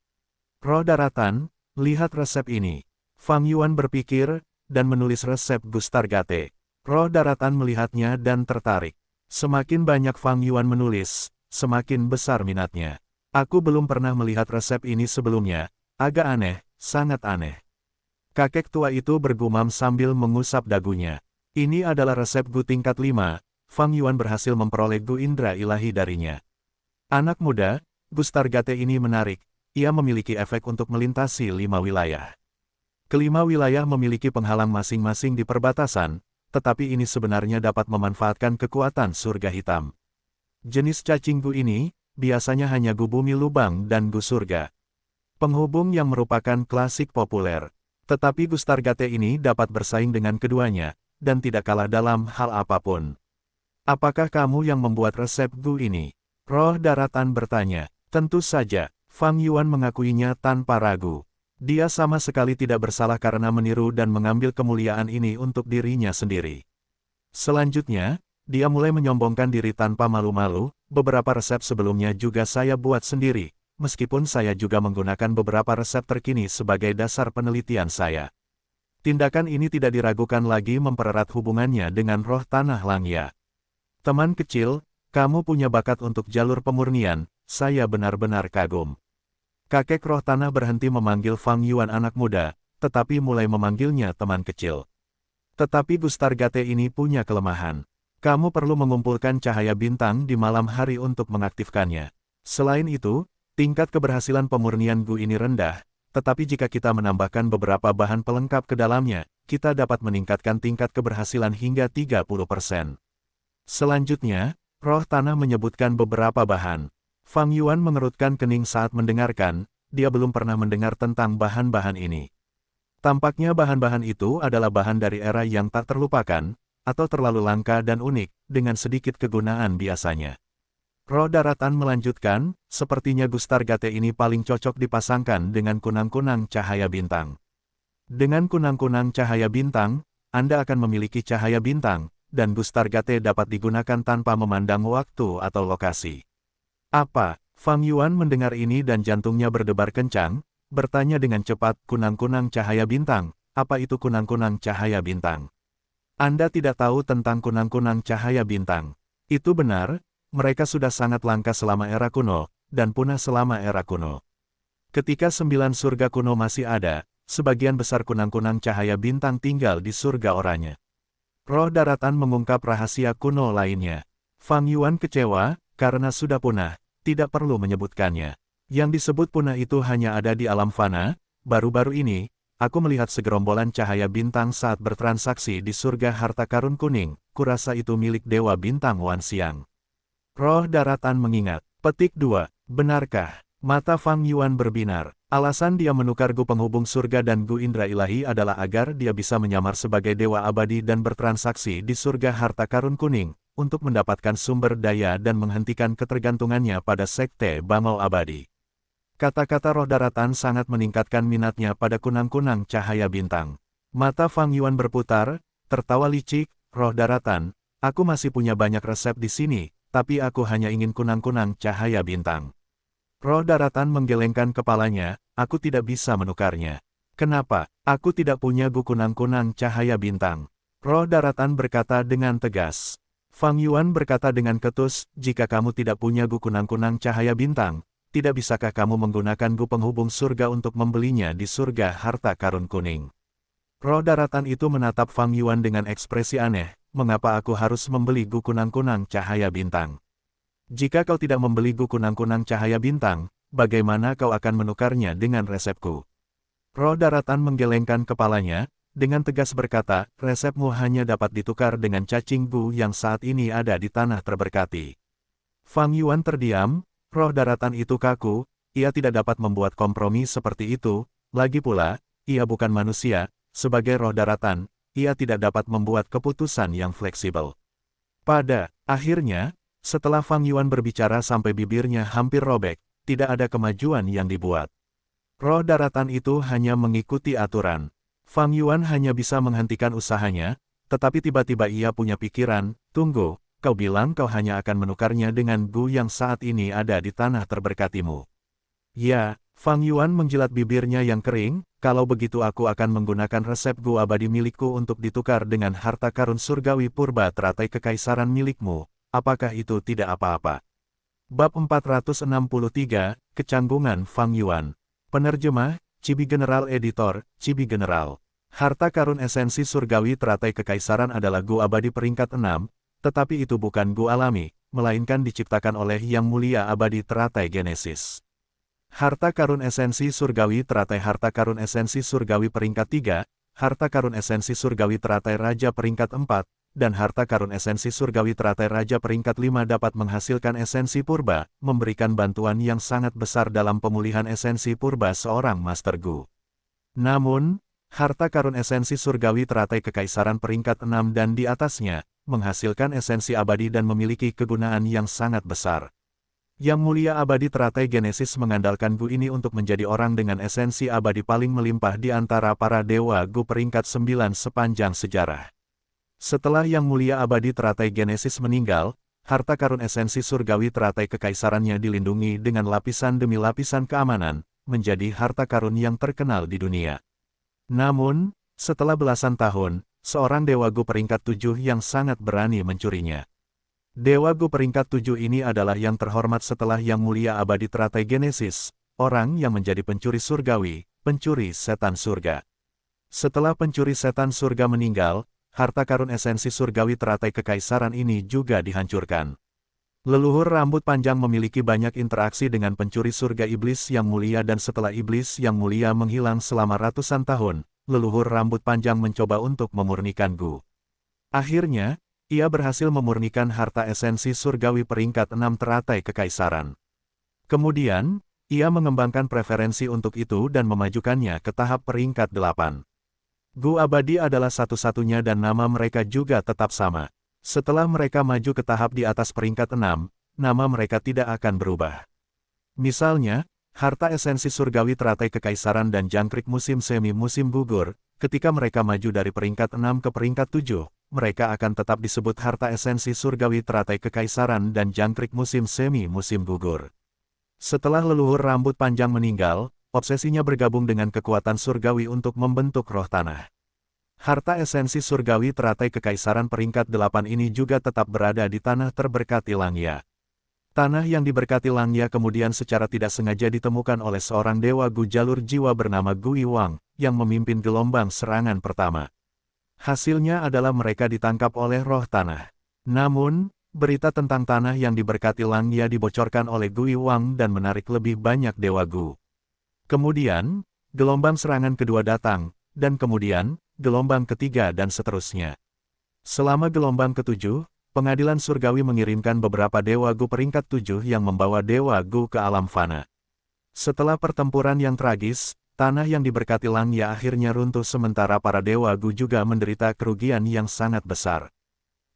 [SPEAKER 1] Roh daratan, lihat resep ini. Fang Yuan berpikir, dan menulis resep Gustargate. Roh daratan melihatnya dan tertarik. Semakin banyak Fang Yuan menulis, semakin besar minatnya. Aku belum pernah melihat resep ini sebelumnya, agak aneh, sangat aneh. Kakek tua itu bergumam sambil mengusap dagunya. Ini adalah resep Gu tingkat 5, Fang Yuan berhasil memperoleh Gu Indra Ilahi darinya. Anak muda, Gustargate ini menarik, ia memiliki efek untuk melintasi 5 wilayah. Kelima wilayah memiliki penghalang masing-masing di perbatasan, tetapi ini sebenarnya dapat memanfaatkan kekuatan surga hitam. Jenis cacing Gu ini, biasanya hanya Gu bumi lubang dan Gu surga. Penghubung yang merupakan klasik populer. Tetapi Gustargate ini dapat bersaing dengan keduanya, dan tidak kalah dalam hal apapun. Apakah kamu yang membuat resep Gu ini? Roh daratan bertanya. Tentu saja, Fang Yuan mengakuinya tanpa ragu. Dia sama sekali tidak bersalah karena meniru dan mengambil kemuliaan ini untuk dirinya sendiri. Selanjutnya, dia mulai menyombongkan diri tanpa malu-malu, beberapa resep sebelumnya juga saya buat sendiri, meskipun saya juga menggunakan beberapa resep terkini sebagai dasar penelitian saya. Tindakan ini tidak diragukan lagi mempererat hubungannya dengan roh tanah Langya. Teman kecil, kamu punya bakat untuk jalur pemurnian, saya benar-benar kagum. Kakek roh tanah berhenti memanggil Fang Yuan anak muda, tetapi mulai memanggilnya teman kecil. Tetapi Gustargate ini punya kelemahan. Kamu perlu mengumpulkan cahaya bintang di malam hari untuk mengaktifkannya. Selain itu, tingkat keberhasilan pemurnian Gu ini rendah, tetapi jika kita menambahkan beberapa bahan pelengkap ke dalamnya, kita dapat meningkatkan tingkat keberhasilan hingga 30%. Selanjutnya, roh tanah menyebutkan beberapa bahan. Fang Yuan mengerutkan kening saat mendengarkan, dia belum pernah mendengar tentang bahan-bahan ini. Tampaknya bahan-bahan itu adalah bahan dari era yang tak terlupakan, atau terlalu langka dan unik, dengan sedikit kegunaan biasanya. Roh daratan melanjutkan, sepertinya Gustargate ini paling cocok dipasangkan dengan kunang-kunang cahaya bintang. Dengan kunang-kunang cahaya bintang, Anda akan memiliki cahaya bintang, dan Gustargate dapat digunakan tanpa memandang waktu atau lokasi. Apa? Fang Yuan mendengar ini dan jantungnya berdebar kencang, bertanya dengan cepat, kunang-kunang cahaya bintang, apa itu kunang-kunang cahaya bintang? Anda tidak tahu tentang kunang-kunang cahaya bintang. Itu benar. Mereka sudah sangat langka selama era kuno, dan punah selama era kuno. Ketika 9 surga kuno masih ada, sebagian besar kunang-kunang cahaya bintang tinggal di surga oranye. Roh daratan mengungkap rahasia kuno lainnya. Fang Yuan kecewa, karena sudah punah, tidak perlu menyebutkannya. Yang disebut punah itu hanya ada di alam fana. Baru-baru ini, aku melihat segerombolan cahaya bintang saat bertransaksi di surga harta karun kuning, kurasa itu milik Dewa Bintang Wan Xiang. Roh daratan mengingat. Petik 2. Benarkah? Mata Fang Yuan berbinar. Alasan dia menukar Gu penghubung surga dan Gu Indra Ilahi adalah agar dia bisa menyamar sebagai dewa abadi dan bertransaksi di surga harta karun kuning, untuk mendapatkan sumber daya dan menghentikan ketergantungannya pada sekte Bangau abadi. Kata-kata roh daratan sangat meningkatkan minatnya pada kunang-kunang cahaya bintang. Mata Fang Yuan berputar, tertawa licik, roh daratan, aku masih punya banyak resep di sini. Tapi aku hanya ingin kunang-kunang cahaya bintang. Roh daratan menggelengkan kepalanya, aku tidak bisa menukarnya. Kenapa? Aku tidak punya Gu kunang-kunang cahaya bintang. Roh daratan berkata dengan tegas. Fang Yuan berkata dengan ketus, jika kamu tidak punya Gu kunang-kunang cahaya bintang, tidak bisakah kamu menggunakan Gu penghubung surga untuk membelinya di surga harta karun kuning? Roh daratan itu menatap Fang Yuan dengan ekspresi aneh. Mengapa aku harus membeli Gu kunang-kunang cahaya bintang? Jika kau tidak membeli Gu kunang-kunang cahaya bintang, bagaimana kau akan menukarnya dengan resepku? Roh daratan menggelengkan kepalanya, dengan tegas berkata, resepmu hanya dapat ditukar dengan cacing Gu yang saat ini ada di tanah terberkati. Fang Yuan terdiam, roh daratan itu kaku, ia tidak dapat membuat kompromi seperti itu, lagi pula, ia bukan manusia, sebagai roh daratan, ia tidak dapat membuat keputusan yang fleksibel. Pada akhirnya, setelah Fang Yuan berbicara sampai bibirnya hampir robek, tidak ada kemajuan yang dibuat. Roh daratan itu hanya mengikuti aturan. Fang Yuan hanya bisa menghentikan usahanya, tetapi tiba-tiba ia punya pikiran, tunggu, kau bilang kau hanya akan menukarnya dengan Gu yang saat ini ada di tanah terberkatimu. Ya, Fang Yuan menjilat bibirnya yang kering, kalau begitu aku akan menggunakan resep Gu abadi milikku untuk ditukar dengan harta karun surgawi purba teratai kekaisaran milikmu, apakah itu tidak apa-apa? Bab 463, Kecanggungan Fang Yuan. Penerjemah, Cibi General Editor, Cibi General. Harta karun esensi surgawi teratai kekaisaran adalah Gu abadi peringkat 6, tetapi itu bukan Gu alami, melainkan diciptakan oleh Yang Mulia Abadi teratai Genesis. Harta karun esensi surgawi teratai harta karun esensi surgawi peringkat 3, harta karun esensi surgawi teratai raja peringkat 4, dan harta karun esensi surgawi teratai raja peringkat 5 dapat menghasilkan esensi purba, memberikan bantuan yang sangat besar dalam pemulihan esensi purba seorang Master Gu. Namun, harta karun esensi surgawi teratai kekaisaran peringkat 6 dan di atasnya, menghasilkan esensi abadi dan memiliki kegunaan yang sangat besar. Yang Mulia Abadi teratai Genesis mengandalkan Gu ini untuk menjadi orang dengan esensi abadi paling melimpah di antara para dewa Gu peringkat 9 sepanjang sejarah. Setelah Yang Mulia Abadi teratai Genesis meninggal, harta karun esensi surgawi teratai kekaisarannya dilindungi dengan lapisan demi lapisan keamanan, menjadi harta karun yang terkenal di dunia. Namun, setelah belasan tahun, seorang dewa Gu peringkat 7 yang sangat berani mencurinya. Dewa Gu peringkat 7 ini adalah yang terhormat setelah Yang Mulia Abadi teratai Genesis, orang yang menjadi pencuri surgawi, pencuri setan surga. Setelah pencuri setan surga meninggal, harta karun esensi surgawi teratai kekaisaran ini juga dihancurkan. Leluhur rambut panjang memiliki banyak interaksi dengan pencuri surga iblis yang mulia dan setelah iblis yang mulia menghilang selama ratusan tahun, leluhur rambut panjang mencoba untuk memurnikan Gu. Akhirnya, ia berhasil memurnikan harta esensi surgawi peringkat 6 teratai kekaisaran. Kemudian, ia mengembangkan preferensi untuk itu dan memajukannya ke tahap peringkat 8. Gu abadi adalah satu-satunya dan nama mereka juga tetap sama. Setelah mereka maju ke tahap di atas peringkat 6, nama mereka tidak akan berubah. Misalnya, harta esensi surgawi teratai kekaisaran dan jangkrik musim semi musim gugur, ketika mereka maju dari peringkat 6 ke peringkat 7, mereka akan tetap disebut harta esensi surgawi teratai kekaisaran dan jangkrik musim semi musim gugur. Setelah leluhur rambut panjang meninggal, obsesinya bergabung dengan kekuatan surgawi untuk membentuk roh tanah. Harta esensi surgawi teratai kekaisaran peringkat 8 ini juga tetap berada di tanah terberkati Langya. Tanah yang diberkati Langya kemudian secara tidak sengaja ditemukan oleh seorang dewa Gu jalur jiwa bernama Gu Iwang, yang memimpin gelombang serangan pertama. Hasilnya adalah mereka ditangkap oleh roh tanah. Namun, berita tentang tanah yang diberkati Langya dibocorkan oleh Gu Iwang dan menarik lebih banyak dewa Gu. Kemudian, gelombang serangan kedua datang, dan kemudian, gelombang ketiga dan seterusnya. Selama gelombang ketujuh, pengadilan surgawi mengirimkan beberapa dewa Gu peringkat 7 yang membawa dewa Gu ke alam fana. Setelah pertempuran yang tragis, tanah yang diberkati Langya akhirnya runtuh sementara para dewa Gu juga menderita kerugian yang sangat besar.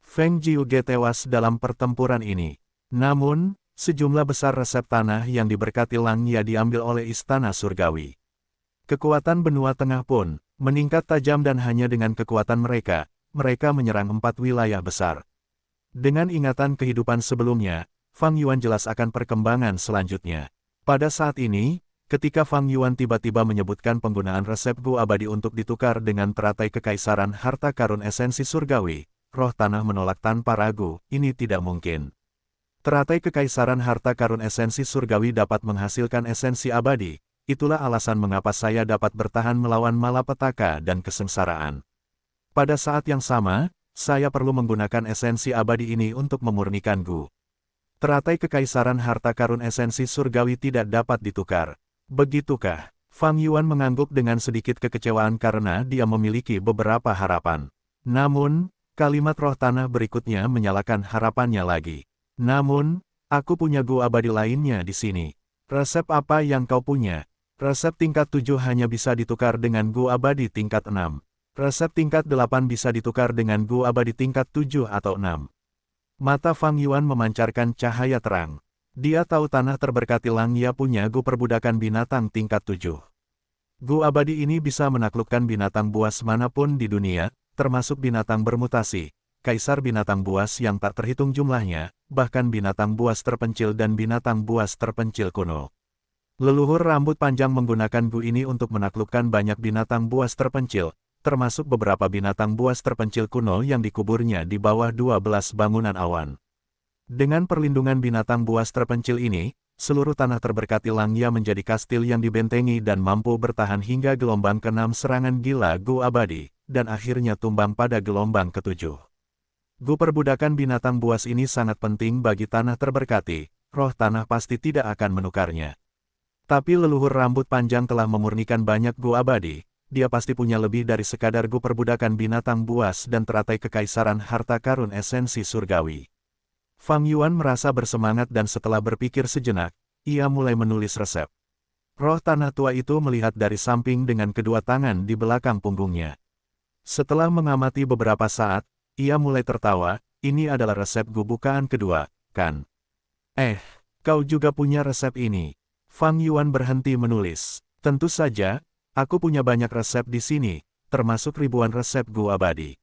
[SPEAKER 1] Feng Jiuge tewas dalam pertempuran ini. Namun, sejumlah besar resep tanah yang diberkati Langya diambil oleh istana surgawi. Kekuatan benua tengah pun meningkat tajam dan hanya dengan kekuatan mereka menyerang 4 wilayah besar. Dengan ingatan kehidupan sebelumnya, Fang Yuan jelas akan perkembangan selanjutnya. Pada saat ini, ketika Fang Yuan tiba-tiba menyebutkan penggunaan resep Gu abadi untuk ditukar dengan teratai kekaisaran harta karun esensi surgawi, roh tanah menolak tanpa ragu, ini tidak mungkin. Teratai kekaisaran harta karun esensi surgawi dapat menghasilkan esensi abadi, itulah alasan mengapa saya dapat bertahan melawan malapetaka dan kesengsaraan. Pada saat yang sama, saya perlu menggunakan esensi abadi ini untuk memurnikan Gu. Teratai kekaisaran harta karun esensi surgawi tidak dapat ditukar. Begitukah? Fang Yuan mengangguk dengan sedikit kekecewaan karena dia memiliki beberapa harapan. Namun, kalimat roh tanah berikutnya menyalakan harapannya lagi. Namun, aku punya Gu abadi lainnya di sini. Resep apa yang kau punya? Resep tingkat 7 hanya bisa ditukar dengan Gu abadi tingkat 6. Resep tingkat 8 bisa ditukar dengan Gu abadi tingkat 7 atau 6. Mata Fang Yuan memancarkan cahaya terang. Dia tahu tanah terberkati Langya punya Gu perbudakan binatang tingkat 7. Gu abadi ini bisa menaklukkan binatang buas manapun di dunia, termasuk binatang bermutasi, kaisar binatang buas yang tak terhitung jumlahnya, bahkan binatang buas terpencil dan binatang buas terpencil kuno. Leluhur rambut panjang menggunakan Gu ini untuk menaklukkan banyak binatang buas terpencil, termasuk beberapa binatang buas terpencil kuno yang dikuburnya di bawah 12 bangunan awan. Dengan perlindungan binatang buas terpencil ini, seluruh tanah terberkati Langya menjadi kastil yang dibentengi dan mampu bertahan hingga gelombang ke-6 serangan gila Gu abadi, dan akhirnya tumbang pada gelombang ke-7. Gu perbudakan binatang buas ini sangat penting bagi tanah terberkati, roh tanah pasti tidak akan menukarnya. Tapi leluhur rambut panjang telah memurnikan banyak Gu abadi, dia pasti punya lebih dari sekadar Gu perbudakan binatang buas dan teratai kekaisaran harta karun esensi surgawi. Fang Yuan merasa bersemangat dan setelah berpikir sejenak, ia mulai menulis resep. Roh tanah tua itu melihat dari samping dengan kedua tangan di belakang punggungnya. Setelah mengamati beberapa saat, ia mulai tertawa, ini adalah resep Gu bukaan kedua, kan? Kau juga punya resep ini. Fang Yuan berhenti menulis. Tentu saja, aku punya banyak resep di sini, termasuk ribuan resep Gu abadi.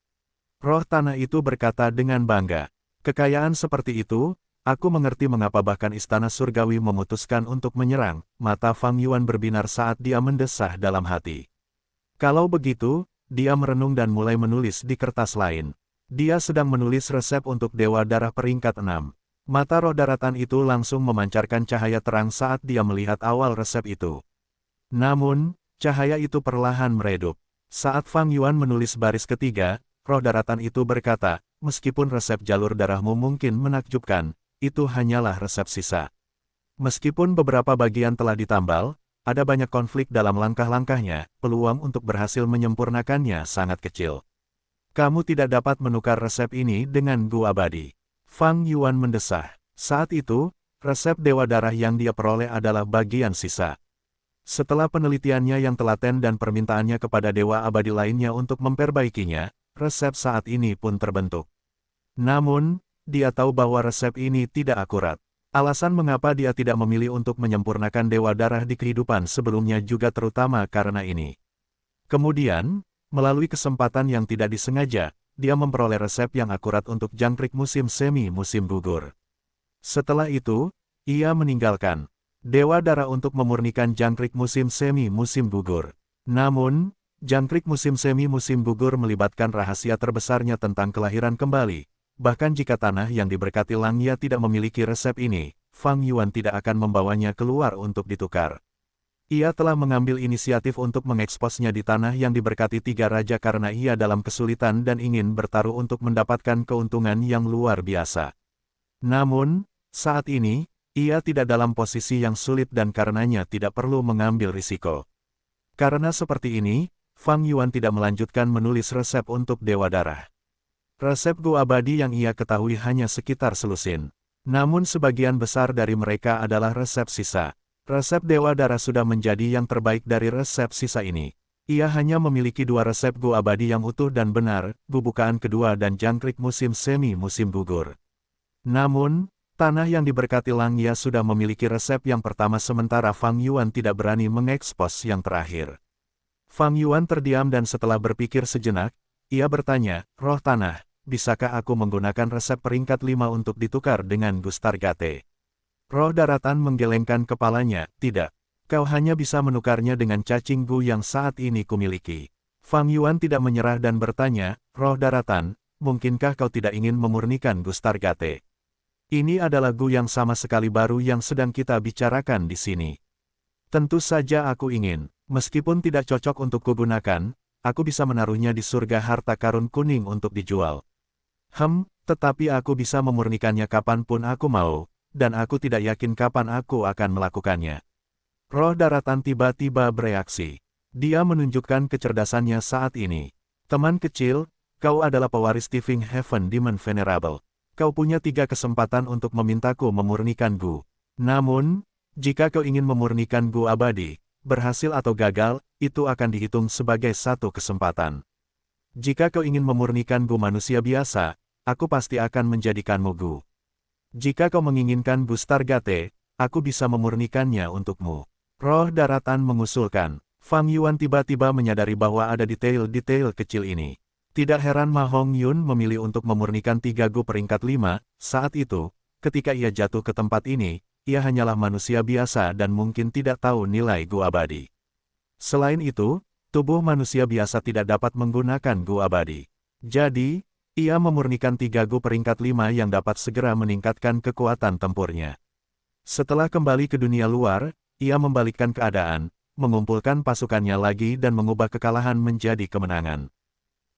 [SPEAKER 1] Roh tanah itu berkata dengan bangga. Kekayaan seperti itu, aku mengerti mengapa bahkan istana surgawi memutuskan untuk menyerang. Mata Fang Yuan berbinar saat dia mendesah dalam hati. Kalau begitu, dia merenung dan mulai menulis di kertas lain. Dia sedang menulis resep untuk Dewa Darah peringkat 6. Mata roh daratan itu langsung memancarkan cahaya terang saat dia melihat awal resep itu. Namun, cahaya itu perlahan meredup. Saat Fang Yuan menulis baris ketiga, roh daratan itu berkata, meskipun resep jalur darahmu mungkin menakjubkan, itu hanyalah resep sisa. Meskipun beberapa bagian telah ditambal, ada banyak konflik dalam langkah-langkahnya, peluang untuk berhasil menyempurnakannya sangat kecil. Kamu tidak dapat menukar resep ini dengan Gu Abadi. Fang Yuan mendesah. Saat itu, resep Dewa Darah yang dia peroleh adalah bagian sisa. Setelah penelitiannya yang telaten dan permintaannya kepada Dewa Abadi lainnya untuk memperbaikinya, resep saat ini pun terbentuk. Namun, dia tahu bahwa resep ini tidak akurat. Alasan mengapa dia tidak memilih untuk menyempurnakan Dewa Darah di kehidupan sebelumnya juga terutama karena ini. Kemudian, melalui kesempatan yang tidak disengaja, dia memperoleh resep yang akurat untuk jangkrik musim semi musim gugur. Setelah itu, ia meninggalkan Dewa Darah untuk memurnikan jangkrik musim semi musim gugur. Namun, jangkrik musim semi musim gugur melibatkan rahasia terbesarnya tentang kelahiran kembali. Bahkan jika tanah yang diberkati Langya tidak memiliki resep ini, Fang Yuan tidak akan membawanya keluar untuk ditukar. Ia telah mengambil inisiatif untuk mengeksposnya di tanah yang diberkati tiga raja karena ia dalam kesulitan dan ingin bertaruh untuk mendapatkan keuntungan yang luar biasa. Namun, saat ini, ia tidak dalam posisi yang sulit dan karenanya tidak perlu mengambil risiko. Karena seperti ini, Fang Yuan tidak melanjutkan menulis resep untuk Dewa Darah. Resep Gu Abadi yang ia ketahui hanya sekitar selusin. Namun sebagian besar dari mereka adalah resep sisa. Resep Dewa Darah sudah menjadi yang terbaik dari resep sisa ini. Ia hanya memiliki dua resep Gu Abadi yang utuh dan benar, Gu Bukaan kedua dan jangkrik musim semi musim gugur. Namun, tanah yang diberkati Langya sudah memiliki resep yang pertama sementara Fang Yuan tidak berani mengekspos yang terakhir. Fang Yuan terdiam dan setelah berpikir sejenak, ia bertanya, "Roh tanah, bisakah aku menggunakan resep peringkat 5 untuk ditukar dengan Gustargate?" Roh daratan menggelengkan kepalanya, "Tidak. Kau hanya bisa menukarnya dengan cacing Gu yang saat ini kumiliki." Fang Yuan tidak menyerah dan bertanya, "Roh daratan, mungkinkah kau tidak ingin memurnikan Gustargate? Ini adalah Gu yang sama sekali baru yang sedang kita bicarakan di sini." "Tentu saja aku ingin. Meskipun tidak cocok untuk kugunakan, aku bisa menaruhnya di surga harta karun kuning untuk dijual. Tetapi aku bisa memurnikannya kapanpun aku mau, dan aku tidak yakin kapan aku akan melakukannya." Roh daratan tiba-tiba bereaksi. Dia menunjukkan kecerdasannya saat ini. "Teman kecil, kau adalah pewaris Tifing Heaven Demon Venerable. Kau punya 3 kesempatan untuk memintaku memurnikan Gu. Namun, jika kau ingin memurnikan Gu Abadi, berhasil atau gagal, itu akan dihitung sebagai 1 kesempatan. Jika kau ingin memurnikan Gu manusia biasa, aku pasti akan menjadikanmu Gu. Jika kau menginginkan Gustargate, aku bisa memurnikannya untukmu." Roh daratan mengusulkan. Fang Yuan tiba-tiba menyadari bahwa ada detail-detail kecil ini. Tidak heran Ma Hongyun memilih untuk memurnikan 3 Gu peringkat 5, saat itu, ketika ia jatuh ke tempat ini, ia hanyalah manusia biasa dan mungkin tidak tahu nilai Gu Abadi. Selain itu, tubuh manusia biasa tidak dapat menggunakan Gu Abadi. Jadi, ia memurnikan 3 Gu peringkat 5 yang dapat segera meningkatkan kekuatan tempurnya. Setelah kembali ke dunia luar, ia membalikkan keadaan, mengumpulkan pasukannya lagi dan mengubah kekalahan menjadi kemenangan.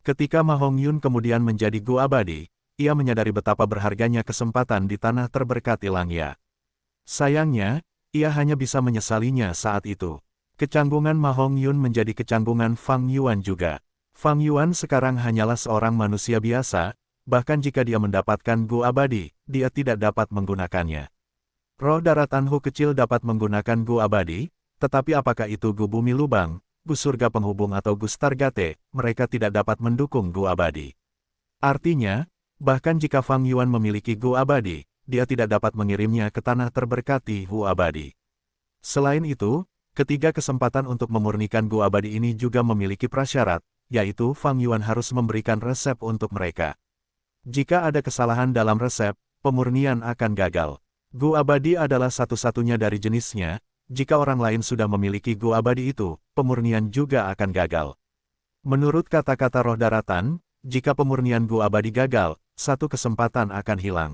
[SPEAKER 1] Ketika Ma Hongyun kemudian menjadi Gu Abadi, ia menyadari betapa berharganya kesempatan di tanah terberkati Langya. Sayangnya, ia hanya bisa menyesalinya saat itu. Kecanggungan Ma Hongyun menjadi kecanggungan Fang Yuan juga. Fang Yuan sekarang hanyalah seorang manusia biasa, bahkan jika dia mendapatkan Gu Abadi, dia tidak dapat menggunakannya. Roh daratan Hu kecil dapat menggunakan Gu Abadi, tetapi apakah itu Gu Bumi Lubang, Gu Surga Penghubung atau Gustargate, mereka tidak dapat mendukung Gu Abadi. Artinya, bahkan jika Fang Yuan memiliki Gu Abadi, dia tidak dapat mengirimnya ke tanah terberkati Gu Abadi. Selain itu, ketiga kesempatan untuk memurnikan Gu Abadi ini juga memiliki prasyarat, yaitu Fang Yuan harus memberikan resep untuk mereka. Jika ada kesalahan dalam resep, pemurnian akan gagal. Gu Abadi adalah satu-satunya dari jenisnya, jika orang lain sudah memiliki Gu Abadi itu, pemurnian juga akan gagal. Menurut kata-kata roh daratan, jika pemurnian Gu Abadi gagal, 1 kesempatan akan hilang.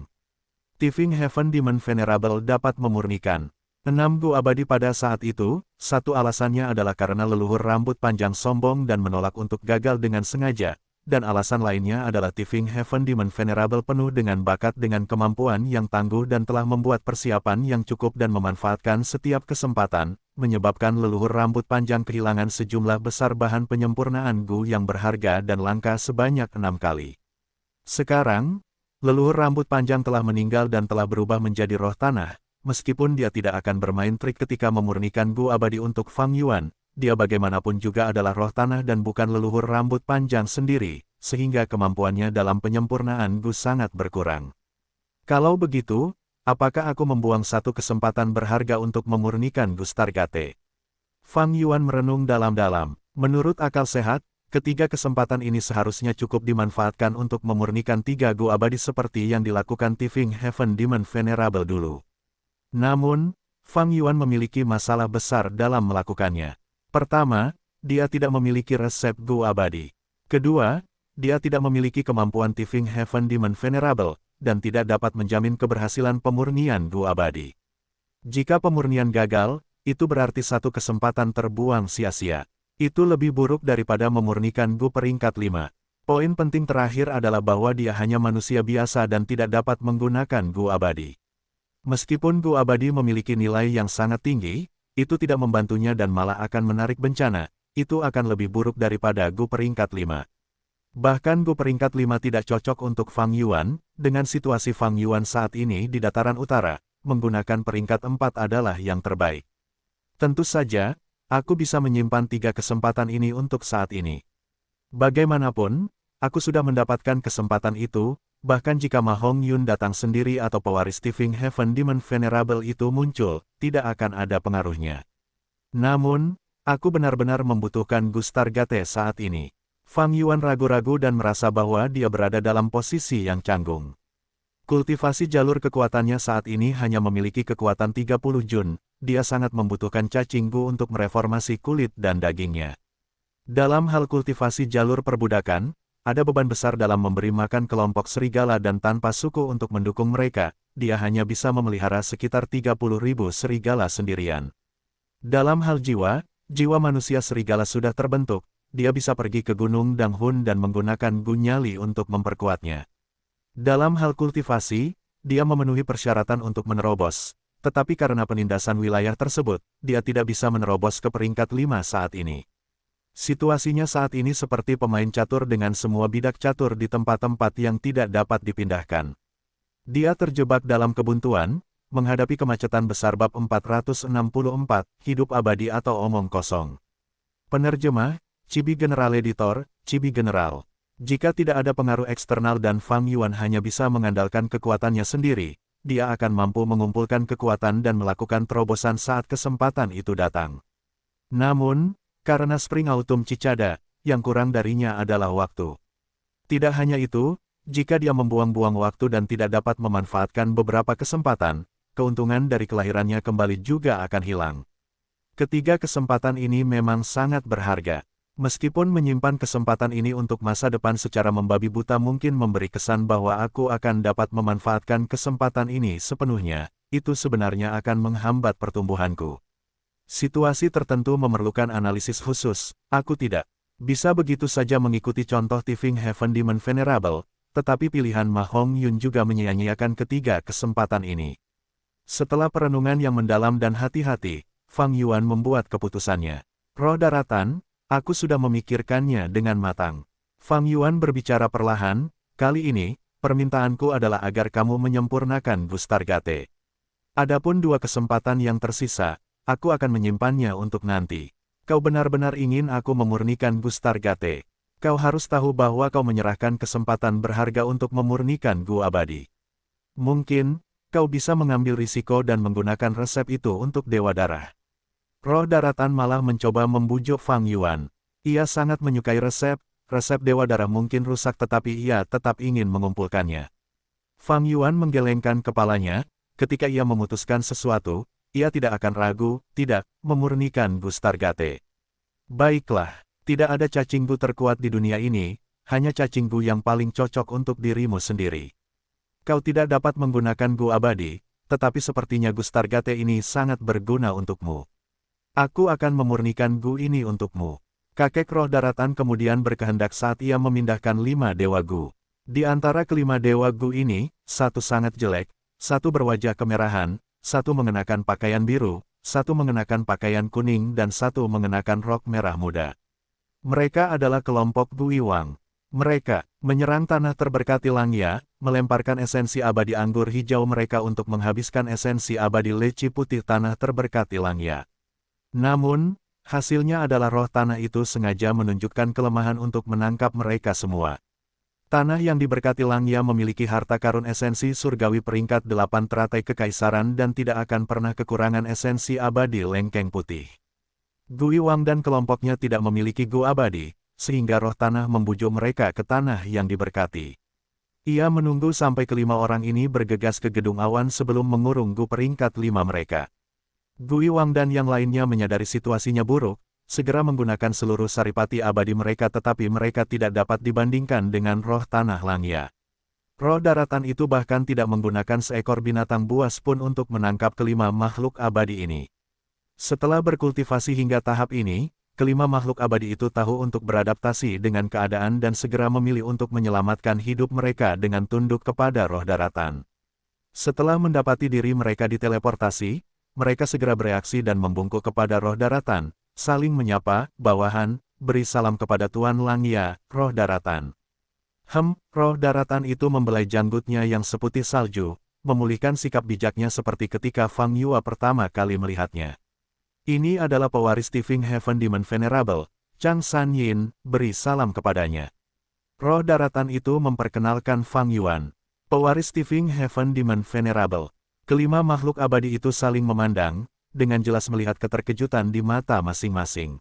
[SPEAKER 1] Tifing Heaven Demon Venerable dapat memurnikan 6 Gu Abadi pada saat itu, satu alasannya adalah karena leluhur rambut panjang sombong dan menolak untuk gagal dengan sengaja, dan alasan lainnya adalah Tifing Heaven Demon Venerable penuh dengan bakat dengan kemampuan yang tangguh dan telah membuat persiapan yang cukup dan memanfaatkan setiap kesempatan, menyebabkan leluhur rambut panjang kehilangan sejumlah besar bahan penyempurnaan Gu yang berharga dan langka sebanyak 6 kali. Sekarang, leluhur rambut panjang telah meninggal dan telah berubah menjadi roh tanah, meskipun dia tidak akan bermain trik ketika memurnikan Gu abadi untuk Fang Yuan. Dia bagaimanapun juga adalah roh tanah dan bukan leluhur rambut panjang sendiri, sehingga kemampuannya dalam penyempurnaan Gu sangat berkurang. Kalau begitu, apakah aku membuang satu kesempatan berharga untuk memurnikan Gu Stargate? Fang Yuan merenung dalam-dalam. Menurut akal sehat, ketiga kesempatan ini seharusnya cukup dimanfaatkan untuk memurnikan 3 Gu abadi seperti yang dilakukan Tifing Heaven Demon Venerable dulu. Namun, Fang Yuan memiliki masalah besar dalam melakukannya. Pertama, dia tidak memiliki resep Gu abadi. Kedua, dia tidak memiliki kemampuan Tifing Heaven Demon Venerable, dan tidak dapat menjamin keberhasilan pemurnian Gu abadi. Jika pemurnian gagal, itu berarti satu kesempatan terbuang sia-sia. Itu lebih buruk daripada memurnikan Gu peringkat 5. Poin penting terakhir adalah bahwa dia hanya manusia biasa dan tidak dapat menggunakan Gu abadi. Meskipun Gu abadi memiliki nilai yang sangat tinggi, itu tidak membantunya dan malah akan menarik bencana, itu akan lebih buruk daripada Gu peringkat 5. Bahkan Gu peringkat 5 tidak cocok untuk Fang Yuan, dengan situasi Fang Yuan saat ini di dataran utara, menggunakan peringkat 4 adalah yang terbaik. Tentu saja, aku bisa menyimpan 3 kesempatan ini untuk saat ini. Bagaimanapun, aku sudah mendapatkan kesempatan itu, bahkan jika Ma Hongyun datang sendiri atau pewaris Tifing Heaven Demon Venerable itu muncul, tidak akan ada pengaruhnya. Namun, aku benar-benar membutuhkan Gu Stargate saat ini. Fang Yuan ragu-ragu dan merasa bahwa dia berada dalam posisi yang canggung. Kultivasi jalur kekuatannya saat ini hanya memiliki kekuatan 30 jun, dia sangat membutuhkan cacing Gu untuk mereformasi kulit dan dagingnya. Dalam hal kultivasi jalur perbudakan, ada beban besar dalam memberi makan kelompok serigala dan tanpa suku untuk mendukung mereka, dia hanya bisa memelihara sekitar 30.000 serigala sendirian. Dalam hal jiwa, jiwa manusia serigala sudah terbentuk, dia bisa pergi ke Gunung Danghun dan menggunakan Gu Nyali untuk memperkuatnya. Dalam hal kultivasi, dia memenuhi persyaratan untuk menerobos, tetapi karena penindasan wilayah tersebut, dia tidak bisa menerobos ke peringkat 5 saat ini. Situasinya saat ini seperti pemain catur dengan semua bidak catur di tempat-tempat yang tidak dapat dipindahkan. Dia terjebak dalam kebuntuan, menghadapi kemacetan besar bab 464, hidup abadi atau omong kosong. Penerjemah, Chibi General Editor, Chibi General. Jika tidak ada pengaruh eksternal dan Fang Yuan hanya bisa mengandalkan kekuatannya sendiri, dia akan mampu mengumpulkan kekuatan dan melakukan terobosan saat kesempatan itu datang. Namun, karena Spring Autumn Cicada, yang kurang darinya adalah waktu. Tidak hanya itu, jika dia membuang-buang waktu dan tidak dapat memanfaatkan beberapa kesempatan, keuntungan dari kelahirannya kembali juga akan hilang. Ketiga kesempatan ini memang sangat berharga. Meskipun menyimpan kesempatan ini untuk masa depan secara membabi buta mungkin memberi kesan bahwa aku akan dapat memanfaatkan kesempatan ini sepenuhnya, itu sebenarnya akan menghambat pertumbuhanku. Situasi tertentu memerlukan analisis khusus, aku tidak bisa begitu saja mengikuti contoh Tifing Heaven Demon Venerable, tetapi pilihan Ma Hongyun juga menyia-nyiakan ketiga kesempatan ini. Setelah perenungan yang mendalam dan hati-hati, Fang Yuan membuat keputusannya. Roh daratan, aku sudah memikirkannya dengan matang. Fang Yuan berbicara perlahan, kali ini, permintaanku adalah agar kamu menyempurnakan Gu Stargate. Adapun 2 kesempatan yang tersisa, aku akan menyimpannya untuk nanti. Kau benar-benar ingin aku memurnikan Gu Stargate. Kau harus tahu bahwa kau menyerahkan kesempatan berharga untuk memurnikan Gu abadi. Mungkin, kau bisa mengambil risiko dan menggunakan resep itu untuk Dewa Darah. Roh daratan malah mencoba membujuk Fang Yuan. Ia sangat menyukai resep Dewa Darah mungkin rusak tetapi ia tetap ingin mengumpulkannya. Fang Yuan menggelengkan kepalanya, ketika ia memutuskan sesuatu, ia tidak akan ragu, tidak, memurnikan Gu Stargate. Baiklah, tidak ada cacing Gu terkuat di dunia ini, hanya cacing Gu yang paling cocok untuk dirimu sendiri. Kau tidak dapat menggunakan Gu abadi, tetapi sepertinya Gu Stargate ini sangat berguna untukmu. Aku akan memurnikan Gu ini untukmu. Kakek roh daratan kemudian berkehendak saat ia memindahkan 5 Dewa Gu. Di antara kelima Dewa Gu ini, satu sangat jelek, satu berwajah kemerahan, satu mengenakan pakaian biru, satu mengenakan pakaian kuning dan satu mengenakan rok merah muda. Mereka adalah kelompok Gu Iwang. Mereka menyerang tanah terberkati Langya, melemparkan esensi abadi anggur hijau mereka untuk menghabiskan esensi abadi leci putih tanah terberkati Langya. Namun, hasilnya adalah roh tanah itu sengaja menunjukkan kelemahan untuk menangkap mereka semua. Tanah yang diberkati Langya memiliki harta karun esensi surgawi peringkat 8 teratai kekaisaran dan tidak akan pernah kekurangan esensi abadi lengkeng putih. Gu Iwang dan kelompoknya tidak memiliki Gu abadi, sehingga roh tanah membujuk mereka ke tanah yang diberkati. Ia menunggu sampai kelima orang ini bergegas ke gedung awan sebelum mengurung Gu peringkat 5 mereka. Gu Iwang dan yang lainnya menyadari situasinya buruk, segera menggunakan seluruh saripati abadi mereka tetapi mereka tidak dapat dibandingkan dengan roh tanah Langya. Roh daratan itu bahkan tidak menggunakan seekor binatang buas pun untuk menangkap kelima makhluk abadi ini. Setelah berkultivasi hingga tahap ini, kelima makhluk abadi itu tahu untuk beradaptasi dengan keadaan dan segera memilih untuk menyelamatkan hidup mereka dengan tunduk kepada roh daratan. Setelah mendapati diri mereka diteleportasi, mereka segera bereaksi dan membungkuk kepada roh daratan, saling menyapa, bawahan, beri salam kepada Tuan Langya, roh daratan. Roh daratan itu membelai janggutnya yang seputih salju, memulihkan sikap bijaknya seperti ketika Fang Yua pertama kali melihatnya. Ini adalah pewaris Tifing Heaven Demon Venerable, Chang San Yin, beri salam kepadanya. Roh daratan itu memperkenalkan Fang Yuan, pewaris Tifing Heaven Demon Venerable. Kelima makhluk abadi itu saling memandang, dengan jelas melihat keterkejutan di mata masing-masing.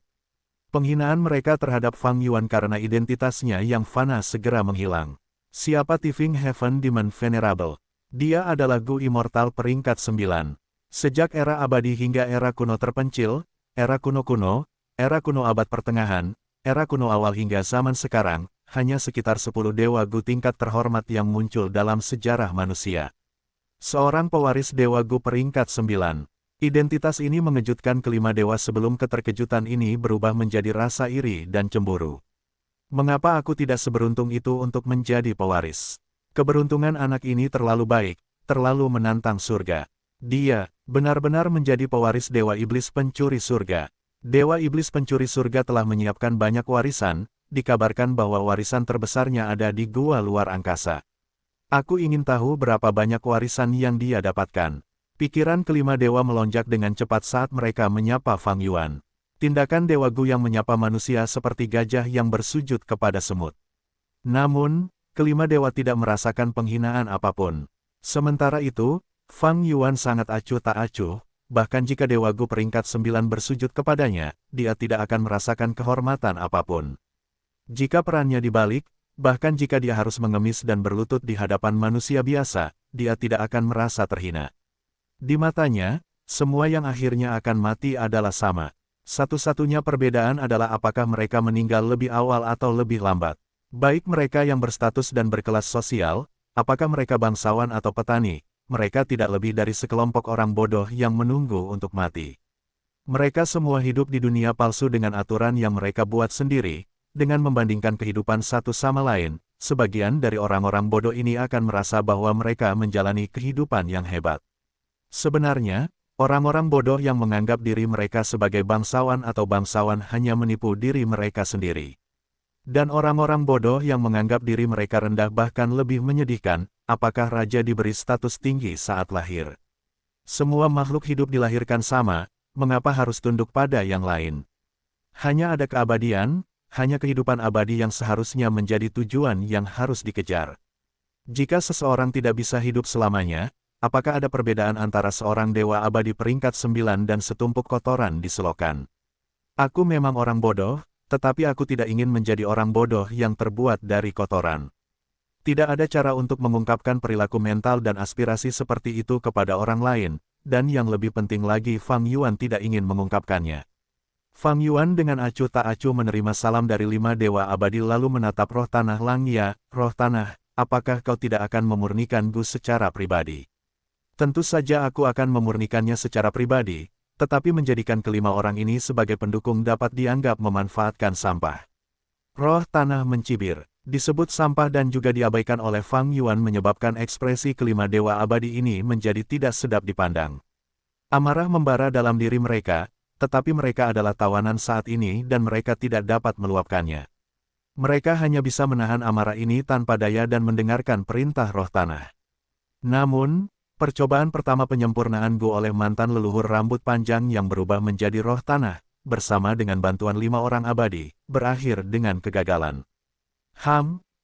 [SPEAKER 1] Penghinaan mereka terhadap Fang Yuan karena identitasnya yang fana segera menghilang. Siapa Tifing Heaven Demon Venerable? Dia adalah Gu Immortal peringkat 9. Sejak era abadi hingga era kuno terpencil, era kuno-kuno, era kuno abad pertengahan, era kuno awal hingga zaman sekarang, hanya sekitar 10 Dewa Gu tingkat terhormat yang muncul dalam sejarah manusia. Seorang pewaris Dewa Gu peringkat 9. Identitas ini mengejutkan kelima dewa sebelum keterkejutan ini berubah menjadi rasa iri dan cemburu. Mengapa aku tidak seberuntung itu untuk menjadi pewaris? Keberuntungan anak ini terlalu baik, terlalu menantang surga. Dia benar-benar menjadi pewaris Dewa Iblis Pencuri Surga. Dewa Iblis Pencuri Surga telah menyiapkan banyak warisan, dikabarkan bahwa warisan terbesarnya ada di gua luar angkasa. Aku ingin tahu berapa banyak warisan yang dia dapatkan. Pikiran kelima dewa melonjak dengan cepat saat mereka menyapa Fang Yuan. Tindakan Dewa Gu yang menyapa manusia seperti gajah yang bersujud kepada semut. Namun, kelima dewa tidak merasakan penghinaan apapun. Sementara itu, Fang Yuan sangat acuh tak acuh, bahkan jika Dewa Gu peringkat 9 bersujud kepadanya, dia tidak akan merasakan kehormatan apapun. Jika perannya dibalik, bahkan jika dia harus mengemis dan berlutut di hadapan manusia biasa, dia tidak akan merasa terhina. Di matanya, semua yang akhirnya akan mati adalah sama. Satu-satunya perbedaan adalah apakah mereka meninggal lebih awal atau lebih lambat. Baik mereka yang berstatus dan berkelas sosial, apakah mereka bangsawan atau petani, mereka tidak lebih dari sekelompok orang bodoh yang menunggu untuk mati. Mereka semua hidup di dunia palsu dengan aturan yang mereka buat sendiri, dengan membandingkan kehidupan satu sama lain. Sebagian dari orang-orang bodoh ini akan merasa bahwa mereka menjalani kehidupan yang hebat. Sebenarnya, orang-orang bodoh yang menganggap diri mereka sebagai bangsawan atau bangsawan hanya menipu diri mereka sendiri. Dan orang-orang bodoh yang menganggap diri mereka rendah bahkan lebih menyedihkan, apakah raja diberi status tinggi saat lahir? Semua makhluk hidup dilahirkan sama, mengapa harus tunduk pada yang lain? Hanya ada keabadian, hanya kehidupan abadi yang seharusnya menjadi tujuan yang harus dikejar. Jika seseorang tidak bisa hidup selamanya, apakah ada perbedaan antara seorang dewa abadi peringkat 9 dan setumpuk kotoran di selokan? Aku memang orang bodoh, tetapi aku tidak ingin menjadi orang bodoh yang terbuat dari kotoran. Tidak ada cara untuk mengungkapkan perilaku mental dan aspirasi seperti itu kepada orang lain, dan yang lebih penting lagi Fang Yuan tidak ingin mengungkapkannya. Fang Yuan dengan acuh tak acuh menerima salam dari 5 dewa abadi lalu menatap roh tanah Langya, roh tanah, apakah kau tidak akan memurnikan Gu secara pribadi? Tentu saja aku akan memurnikannya secara pribadi, tetapi menjadikan kelima orang ini sebagai pendukung dapat dianggap memanfaatkan sampah. Roh tanah mencibir, disebut sampah dan juga diabaikan oleh Fang Yuan menyebabkan ekspresi kelima dewa abadi ini menjadi tidak sedap dipandang. Amarah membara dalam diri mereka, tetapi mereka adalah tawanan saat ini dan mereka tidak dapat meluapkannya. Mereka hanya bisa menahan amarah ini tanpa daya dan mendengarkan perintah roh tanah. Namun, percobaan pertama penyempurnaan Gu oleh mantan leluhur rambut panjang yang berubah menjadi roh tanah, bersama dengan bantuan 5 orang abadi, berakhir dengan kegagalan.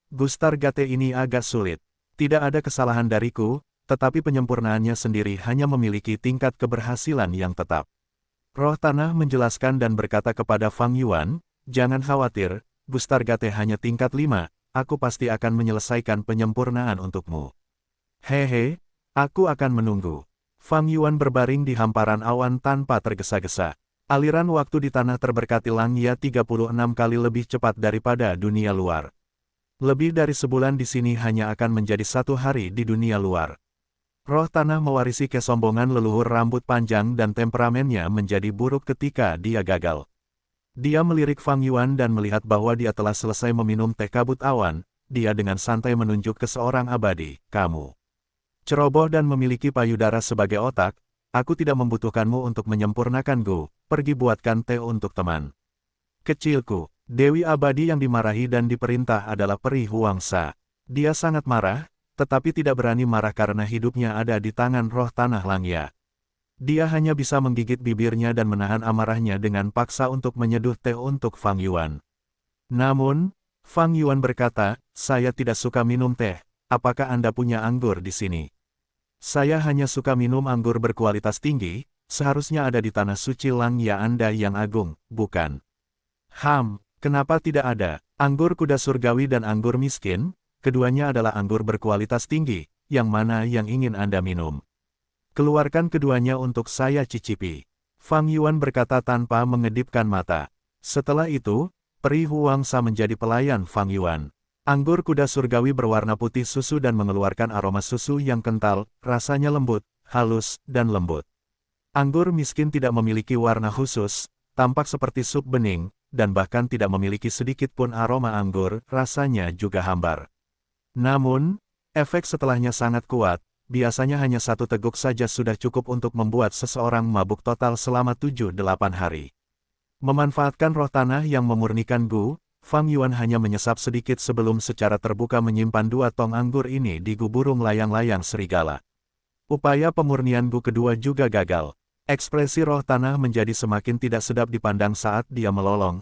[SPEAKER 1] Gustar Gate ini agak sulit. Tidak ada kesalahan dariku, tetapi penyempurnaannya sendiri hanya memiliki tingkat keberhasilan yang tetap. Roh tanah menjelaskan dan berkata kepada Fang Yuan, jangan khawatir, Gustar Gate hanya tingkat 5, aku pasti akan menyelesaikan penyempurnaan untukmu. Hehe, aku akan menunggu. Fang Yuan berbaring di hamparan awan tanpa tergesa-gesa. Aliran waktu di tanah terberkati Langya 36 kali lebih cepat daripada dunia luar. Lebih dari sebulan di sini hanya akan menjadi 1 hari di dunia luar. Roh tanah mewarisi kesombongan leluhur rambut panjang dan temperamennya menjadi buruk ketika dia gagal. Dia melirik Fang Yuan dan melihat bahwa dia telah selesai meminum teh kabut awan, dia dengan santai menunjuk ke seorang abadi, kamu ceroboh dan memiliki payudara sebagai otak, aku tidak membutuhkanmu untuk menyempurnakan Gu, pergi buatkan teh untuk teman kecilku. Dewi abadi yang dimarahi dan diperintah adalah Peri Huangsa. Dia sangat marah, tetapi tidak berani marah karena hidupnya ada di tangan roh tanah Langya. Dia hanya bisa menggigit bibirnya dan menahan amarahnya dengan paksa untuk menyeduh teh untuk Fang Yuan. Namun, Fang Yuan berkata, saya tidak suka minum teh, apakah Anda punya anggur di sini? Saya hanya suka minum anggur berkualitas tinggi, seharusnya ada di tanah suci Langya Anda yang agung, bukan? Kenapa tidak ada? Anggur kuda surgawi dan anggur miskin, keduanya adalah anggur berkualitas tinggi, yang mana yang ingin Anda minum? Keluarkan keduanya untuk saya cicipi. Fang Yuan berkata tanpa mengedipkan mata. Setelah itu, Peri Huangsa menjadi pelayan Fang Yuan. Anggur kuda surgawi berwarna putih susu dan mengeluarkan aroma susu yang kental, rasanya lembut, halus, dan lembut. Anggur miskin tidak memiliki warna khusus, tampak seperti sup bening, dan bahkan tidak memiliki sedikit pun aroma anggur, rasanya juga hambar. Namun, efek setelahnya sangat kuat, biasanya hanya 1 teguk saja sudah cukup untuk membuat seseorang mabuk total selama 7-8 hari. Memanfaatkan roh tanah yang memurnikan Gu, Fang Yuan hanya menyesap sedikit sebelum secara terbuka menyimpan 2 tong anggur ini di Gu burung layang-layang serigala. Upaya pemurnian Gu kedua juga gagal. Ekspresi roh tanah menjadi semakin tidak sedap dipandang saat dia melolong.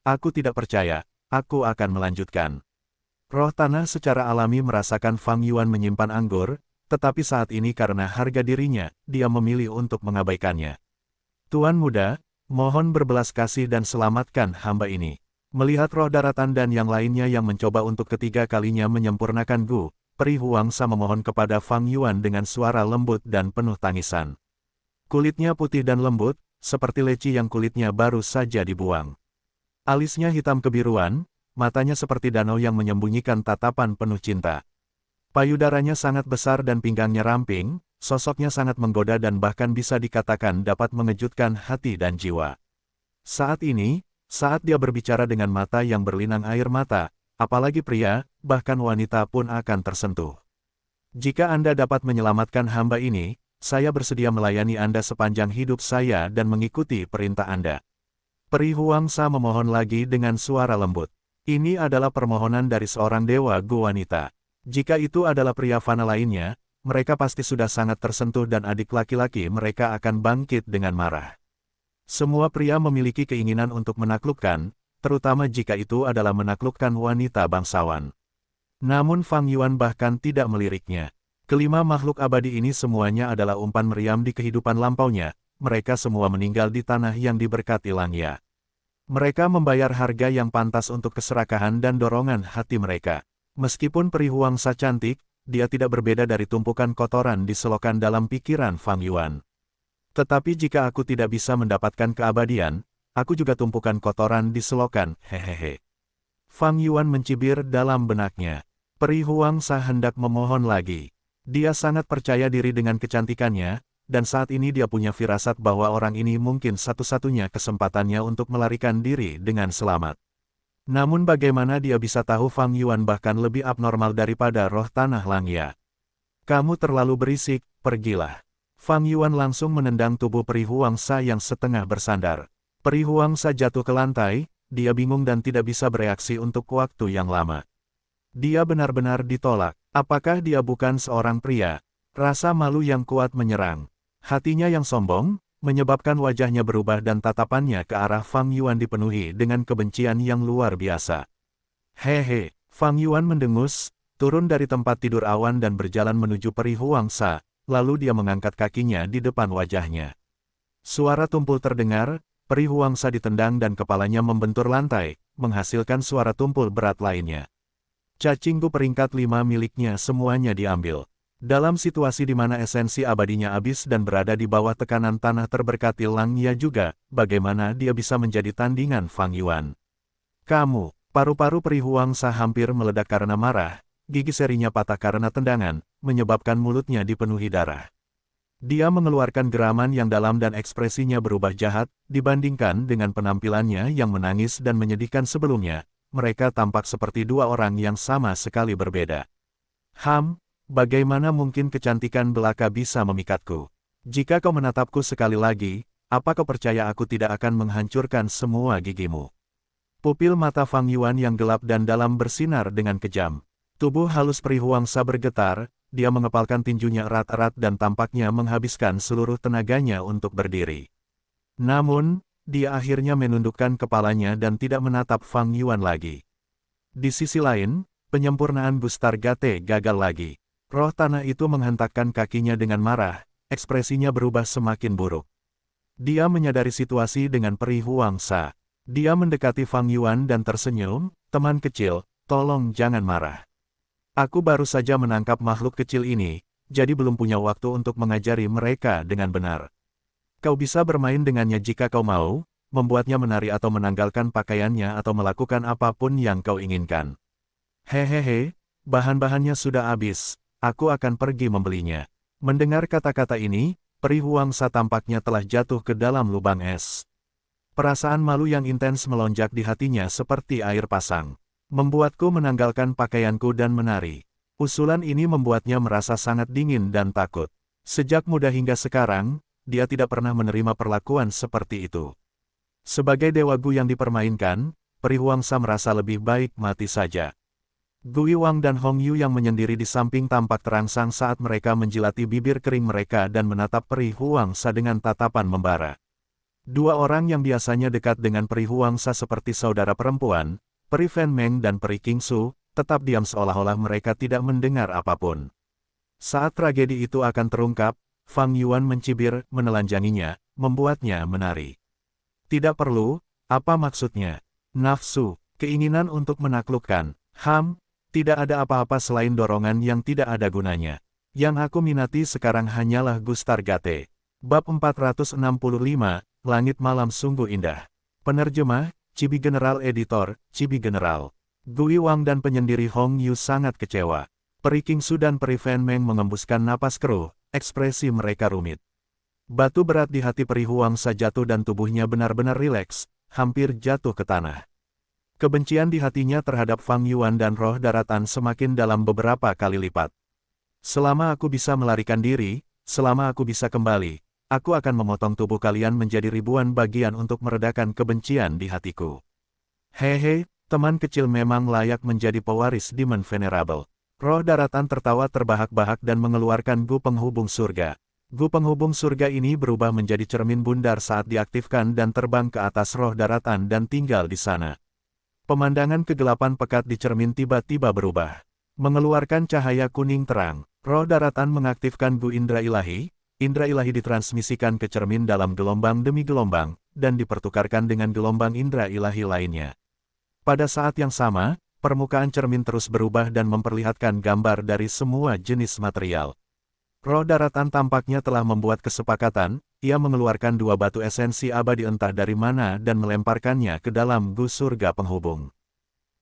[SPEAKER 1] Aku tidak percaya, aku akan melanjutkan. Roh tanah secara alami merasakan Fang Yuan menyimpan anggur, tetapi saat ini karena harga dirinya, dia memilih untuk mengabaikannya. Tuan muda, mohon berbelas kasih dan selamatkan hamba ini. Melihat roh daratan dan yang lainnya yang mencoba untuk ketiga kalinya menyempurnakan Gu, Peri Huangsa memohon kepada Fang Yuan dengan suara lembut dan penuh tangisan. Kulitnya putih dan lembut, seperti leci yang kulitnya baru saja dibuang. Alisnya hitam kebiruan, matanya seperti danau yang menyembunyikan tatapan penuh cinta. Payudaranya sangat besar dan pinggangnya ramping, sosoknya sangat menggoda dan bahkan bisa dikatakan dapat mengejutkan hati dan jiwa. Saat ini, saat dia berbicara dengan mata yang berlinang air mata, apalagi pria, bahkan wanita pun akan tersentuh. Jika Anda dapat menyelamatkan hamba ini, saya bersedia melayani Anda sepanjang hidup saya dan mengikuti perintah Anda. Peri Huangsa memohon lagi dengan suara lembut. Ini adalah permohonan dari seorang dewa Gu wanita. Jika itu adalah pria fana lainnya, mereka pasti sudah sangat tersentuh dan adik laki-laki mereka akan bangkit dengan marah. Semua pria memiliki keinginan untuk menaklukkan, terutama jika itu adalah menaklukkan wanita bangsawan. Namun Fang Yuan bahkan tidak meliriknya. Kelima makhluk abadi ini semuanya adalah umpan meriam di kehidupan lampaunya, mereka semua meninggal di tanah yang diberkati Langya. Mereka membayar harga yang pantas untuk keserakahan dan dorongan hati mereka. Meskipun Peri Huangsa cantik, dia tidak berbeda dari tumpukan kotoran di selokan dalam pikiran Fang Yuan. Tetapi jika aku tidak bisa mendapatkan keabadian, aku juga tumpukan kotoran di selokan, hehehe. Fang Yuan mencibir dalam benaknya. Peri Huangsa hendak memohon lagi. Dia sangat percaya diri dengan kecantikannya, dan saat ini dia punya firasat bahwa orang ini mungkin satu-satunya kesempatannya untuk melarikan diri dengan selamat. Namun bagaimana dia bisa tahu Fang Yuan bahkan lebih abnormal daripada roh tanah Langya? Kamu terlalu berisik, pergilah. Fang Yuan langsung menendang tubuh Peri Huangsa yang setengah bersandar. Peri Huangsa jatuh ke lantai, dia bingung dan tidak bisa bereaksi untuk waktu yang lama. Dia benar-benar ditolak. Apakah dia bukan seorang pria? Rasa malu yang kuat menyerang. Hatinya yang sombong, menyebabkan wajahnya berubah dan tatapannya ke arah Fang Yuan dipenuhi dengan kebencian yang luar biasa. Hehe, Fang Yuan mendengus, turun dari tempat tidur awan dan berjalan menuju Peri Huangsa, lalu dia mengangkat kakinya di depan wajahnya. Suara tumpul terdengar, Peri Huangsa ditendang dan kepalanya membentur lantai, menghasilkan suara tumpul berat lainnya. Cacinggu peringkat 5 miliknya semuanya diambil. Dalam situasi di mana esensi abadinya habis dan berada di bawah tekanan tanah terberkati Langya juga, bagaimana dia bisa menjadi tandingan Fang Yuan? Kamu, paru-paru Peri Huangsa hampir meledak karena marah, gigi serinya patah karena tendangan, menyebabkan mulutnya dipenuhi darah. Dia mengeluarkan geraman yang dalam dan ekspresinya berubah jahat, dibandingkan dengan penampilannya yang menangis dan menyedihkan sebelumnya. Mereka tampak seperti dua orang yang sama sekali berbeda. Bagaimana mungkin kecantikan belaka bisa memikatku? Jika kau menatapku sekali lagi, apa kau percaya aku tidak akan menghancurkan semua gigimu? Pupil mata Fang Yuan yang gelap dan dalam bersinar dengan kejam. Tubuh halus Peri Huangsa bergetar, dia mengepalkan tinjunya erat-erat dan tampaknya menghabiskan seluruh tenaganya untuk berdiri. Namun, dia akhirnya menundukkan kepalanya dan tidak menatap Fang Yuan lagi. Di sisi lain, penyempurnaan Gustar Gate gagal lagi. Roh tanah itu menghentakkan kakinya dengan marah, ekspresinya berubah semakin buruk. Dia menyadari situasi dengan Peri Huangsa. Dia mendekati Fang Yuan dan tersenyum, "Teman kecil, tolong jangan marah. Aku baru saja menangkap makhluk kecil ini, jadi belum punya waktu untuk mengajari mereka dengan benar. Kau bisa bermain dengannya jika kau mau, membuatnya menari atau menanggalkan pakaiannya atau melakukan apapun yang kau inginkan. Hehehe, bahan-bahannya sudah habis, aku akan pergi membelinya." Mendengar kata-kata ini, Peri Huangsa tampaknya telah jatuh ke dalam lubang es. Perasaan malu yang intens melonjak di hatinya seperti air pasang. "Membuatku menanggalkan pakaianku dan menari." Usulan ini membuatnya merasa sangat dingin dan takut. Sejak muda hingga sekarang, dia tidak pernah menerima perlakuan seperti itu. Sebagai dewa Gu yang dipermainkan, Peri Huangsa merasa lebih baik mati saja. Gui Wang dan Hong Yu yang menyendiri di samping tampak terangsang saat mereka menjilati bibir kering mereka dan menatap Peri Huangsa dengan tatapan membara. Dua orang yang biasanya dekat dengan Peri Huangsa seperti saudara perempuan, Peri Fan Meng dan Peri Qingsu, tetap diam seolah-olah mereka tidak mendengar apapun. Saat tragedi itu akan terungkap, Fang Yuan mencibir, menelanjanginya, membuatnya menari. "Tidak perlu, apa maksudnya? Nafsu, keinginan untuk menaklukkan. Tidak ada apa-apa selain dorongan yang tidak ada gunanya. Yang aku minati sekarang hanyalah Gustar Gate." Bab 465, Langit Malam Sungguh Indah. Penerjemah, Cibi General Editor, Cibi General. Gui Wang dan penyendiri Hong Yu sangat kecewa. Peri Qingsu dan Peri Fan Meng mengembuskan napas keruh, ekspresi mereka rumit. Batu berat di hati Peri Huangsa jatuh dan tubuhnya benar-benar rileks, hampir jatuh ke tanah. Kebencian di hatinya terhadap Fang Yuan dan roh daratan semakin dalam beberapa kali lipat. "Selama aku bisa melarikan diri, selama aku bisa kembali, aku akan memotong tubuh kalian menjadi ribuan bagian untuk meredakan kebencian di hatiku." Hehe, teman kecil memang layak menjadi pewaris Demon Venerable. Roh daratan tertawa terbahak-bahak dan mengeluarkan Gu penghubung surga. Gu penghubung surga ini berubah menjadi cermin bundar saat diaktifkan dan terbang ke atas roh daratan dan tinggal di sana. Pemandangan kegelapan pekat di cermin tiba-tiba berubah. Mengeluarkan cahaya kuning terang, roh daratan mengaktifkan Gu Indra Ilahi. Indra Ilahi ditransmisikan ke cermin dalam gelombang demi gelombang, dan dipertukarkan dengan gelombang Indra Ilahi lainnya. Pada saat yang sama, permukaan cermin terus berubah dan memperlihatkan gambar dari semua jenis material. Roh daratan tampaknya telah membuat kesepakatan, ia mengeluarkan dua batu esensi abadi entah dari mana dan melemparkannya ke dalam Gu surga penghubung.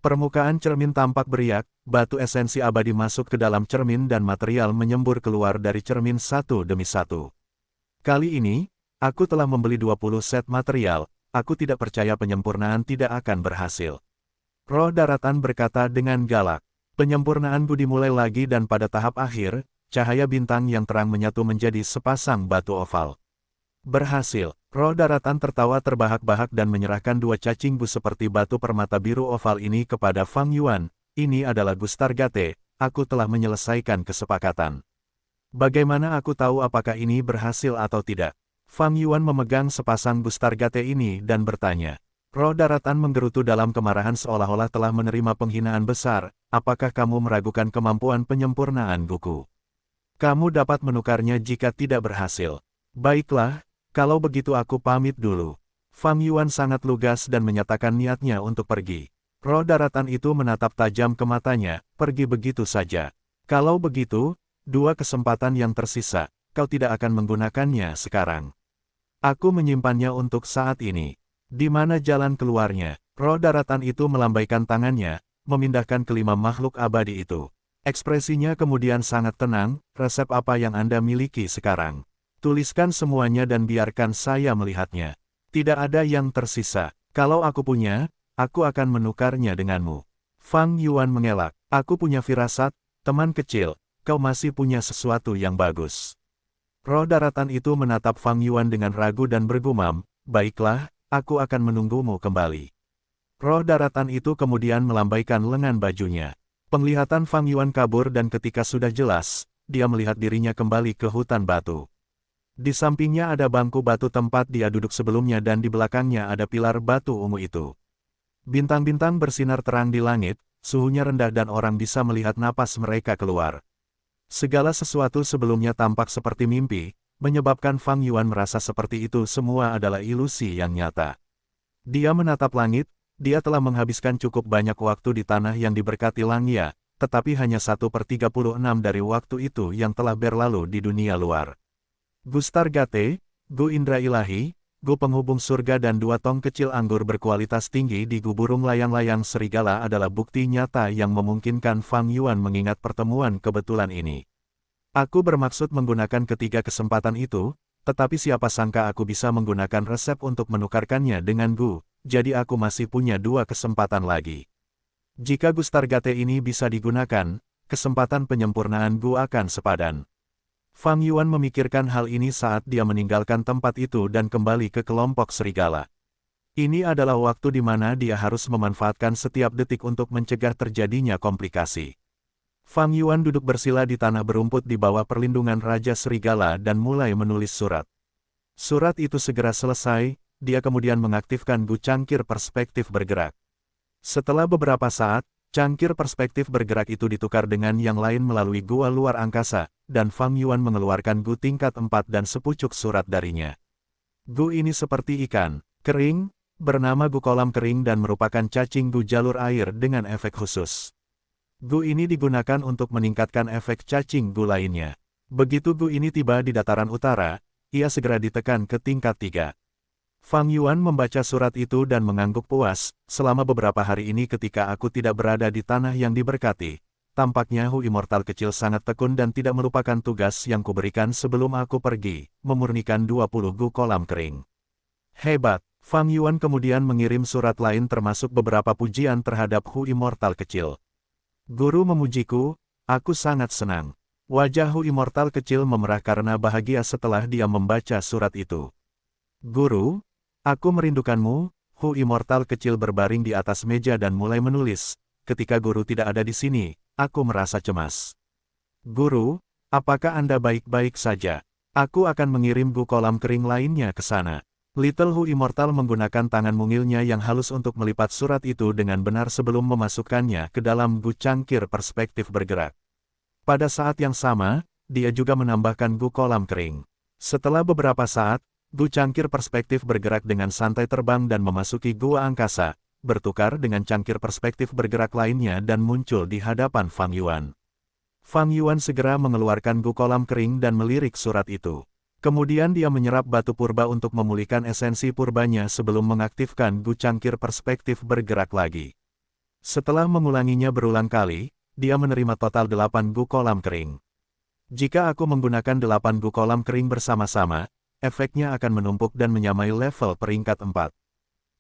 [SPEAKER 1] Permukaan cermin tampak beriak, batu esensi abadi masuk ke dalam cermin dan material menyembur keluar dari cermin satu demi satu. Kali ini, aku telah membeli 20 set material, aku tidak percaya penyempurnaan tidak akan berhasil. Roh daratan berkata dengan galak. Penyempurnaanku dimulai lagi dan pada tahap akhir, cahaya bintang yang terang menyatu menjadi sepasang batu oval. Berhasil, roh daratan tertawa terbahak-bahak dan menyerahkan dua cacing bus seperti batu permata biru oval ini kepada Fang Yuan. Ini adalah Gustargate, aku telah menyelesaikan kesepakatan. Bagaimana aku tahu apakah ini berhasil atau tidak? Fang Yuan memegang sepasang Gustargate ini dan bertanya. Roh daratan menggerutu dalam kemarahan seolah-olah telah menerima penghinaan besar. Apakah kamu meragukan kemampuan penyempurnaan Guku? Kamu dapat menukarnya jika tidak berhasil. Baiklah, kalau begitu aku pamit dulu. Fang Yuan sangat lugas dan menyatakan niatnya untuk pergi. Roh daratan itu menatap tajam ke matanya, pergi begitu saja. Kalau begitu, dua kesempatan yang tersisa, kau tidak akan menggunakannya sekarang. Aku menyimpannya untuk saat ini. Di mana jalan keluarnya? Roh daratan itu melambaikan tangannya, memindahkan kelima makhluk abadi itu. Ekspresinya kemudian sangat tenang, resep apa yang Anda miliki sekarang? Tuliskan semuanya dan biarkan saya melihatnya. Tidak ada yang tersisa. Kalau aku punya, aku akan menukarnya denganmu. Fang Yuan mengelak. Aku punya firasat, teman kecil, kau masih punya sesuatu yang bagus. Roh daratan itu menatap Fang Yuan dengan ragu dan bergumam, baiklah, aku akan menunggumu kembali. Roh daratan itu kemudian melambaikan lengan bajunya. Penglihatan Fang Yuan kabur dan ketika sudah jelas, dia melihat dirinya kembali ke hutan batu. Di sampingnya ada bangku batu tempat dia duduk sebelumnya dan di belakangnya ada pilar batu ungu itu. Bintang-bintang bersinar terang di langit, suhunya rendah dan orang bisa melihat napas mereka keluar. Segala sesuatu sebelumnya tampak seperti mimpi, menyebabkan Fang Yuan merasa seperti itu semua adalah ilusi yang nyata. Dia menatap langit, dia telah menghabiskan cukup banyak waktu di tanah yang diberkati Langya, tetapi hanya 1/36 dari waktu itu yang telah berlalu di dunia luar. Gustargate, Gu Indra Ilahi, Gu Penghubung Surga dan dua tong kecil anggur berkualitas tinggi di Gu Burung Layang-Layang Serigala adalah bukti nyata yang memungkinkan Fang Yuan mengingat pertemuan kebetulan ini. Aku bermaksud menggunakan ketiga kesempatan itu, tetapi siapa sangka aku bisa menggunakan resep untuk menukarkannya dengan Gu, jadi aku masih punya dua kesempatan lagi. Jika Gustargate ini bisa digunakan, kesempatan penyempurnaan Gu akan sepadan. Fang Yuan memikirkan hal ini saat dia meninggalkan tempat itu dan kembali ke kelompok serigala. Ini adalah waktu di mana dia harus memanfaatkan setiap detik untuk mencegah terjadinya komplikasi. Fang Yuan duduk bersila di tanah berumput di bawah perlindungan Raja Serigala dan mulai menulis surat. Surat itu segera selesai, dia kemudian mengaktifkan Gu Cangkir Perspektif Bergerak. Setelah beberapa saat, cangkir perspektif bergerak itu ditukar dengan yang lain melalui gua luar angkasa, dan Fang Yuan mengeluarkan Gu tingkat 4 dan sepucuk surat darinya. Gu ini seperti ikan, kering, bernama Gu kolam kering dan merupakan cacing Gu jalur air dengan efek khusus. Gu ini digunakan untuk meningkatkan efek cacing Gu lainnya. Begitu Gu ini tiba di dataran utara, ia segera ditekan ke tingkat 3. Fang Yuan membaca surat itu dan mengangguk puas, selama beberapa hari ini ketika aku tidak berada di tanah yang diberkati. Tampaknya Hu Immortal kecil sangat tekun dan tidak melupakan tugas yang kuberikan sebelum aku pergi, memurnikan 20 Gu kolam kering. Hebat, Fang Yuan kemudian mengirim surat lain termasuk beberapa pujian terhadap Hu Immortal kecil. Guru memujiku, aku sangat senang. Wajah Hu Immortal kecil memerah karena bahagia setelah dia membaca surat itu. Guru, aku merindukanmu. Hu Immortal kecil berbaring di atas meja dan mulai menulis. Ketika guru tidak ada di sini, aku merasa cemas. Guru, apakah Anda baik-baik saja? Aku akan mengirim Gu kolam kering lainnya ke sana. Little Hu Immortal menggunakan tangan mungilnya yang halus untuk melipat surat itu dengan benar sebelum memasukkannya ke dalam Gu Cangkir Perspektif Bergerak. Pada saat yang sama, dia juga menambahkan Gu kolam kering. Setelah beberapa saat, Gu Cangkir Perspektif Bergerak dengan santai terbang dan memasuki gua angkasa, bertukar dengan cangkir perspektif bergerak lainnya dan muncul di hadapan Fang Yuan. Fang Yuan segera mengeluarkan Gu kolam kering dan melirik surat itu. Kemudian dia menyerap batu purba untuk memulihkan esensi purbanya sebelum mengaktifkan Gu Cangkir Perspektif Bergerak lagi. Setelah mengulanginya berulang kali, dia menerima total 8 Gu kolam kering. Jika aku menggunakan 8 Gu kolam kering bersama-sama, efeknya akan menumpuk dan menyamai level peringkat 4.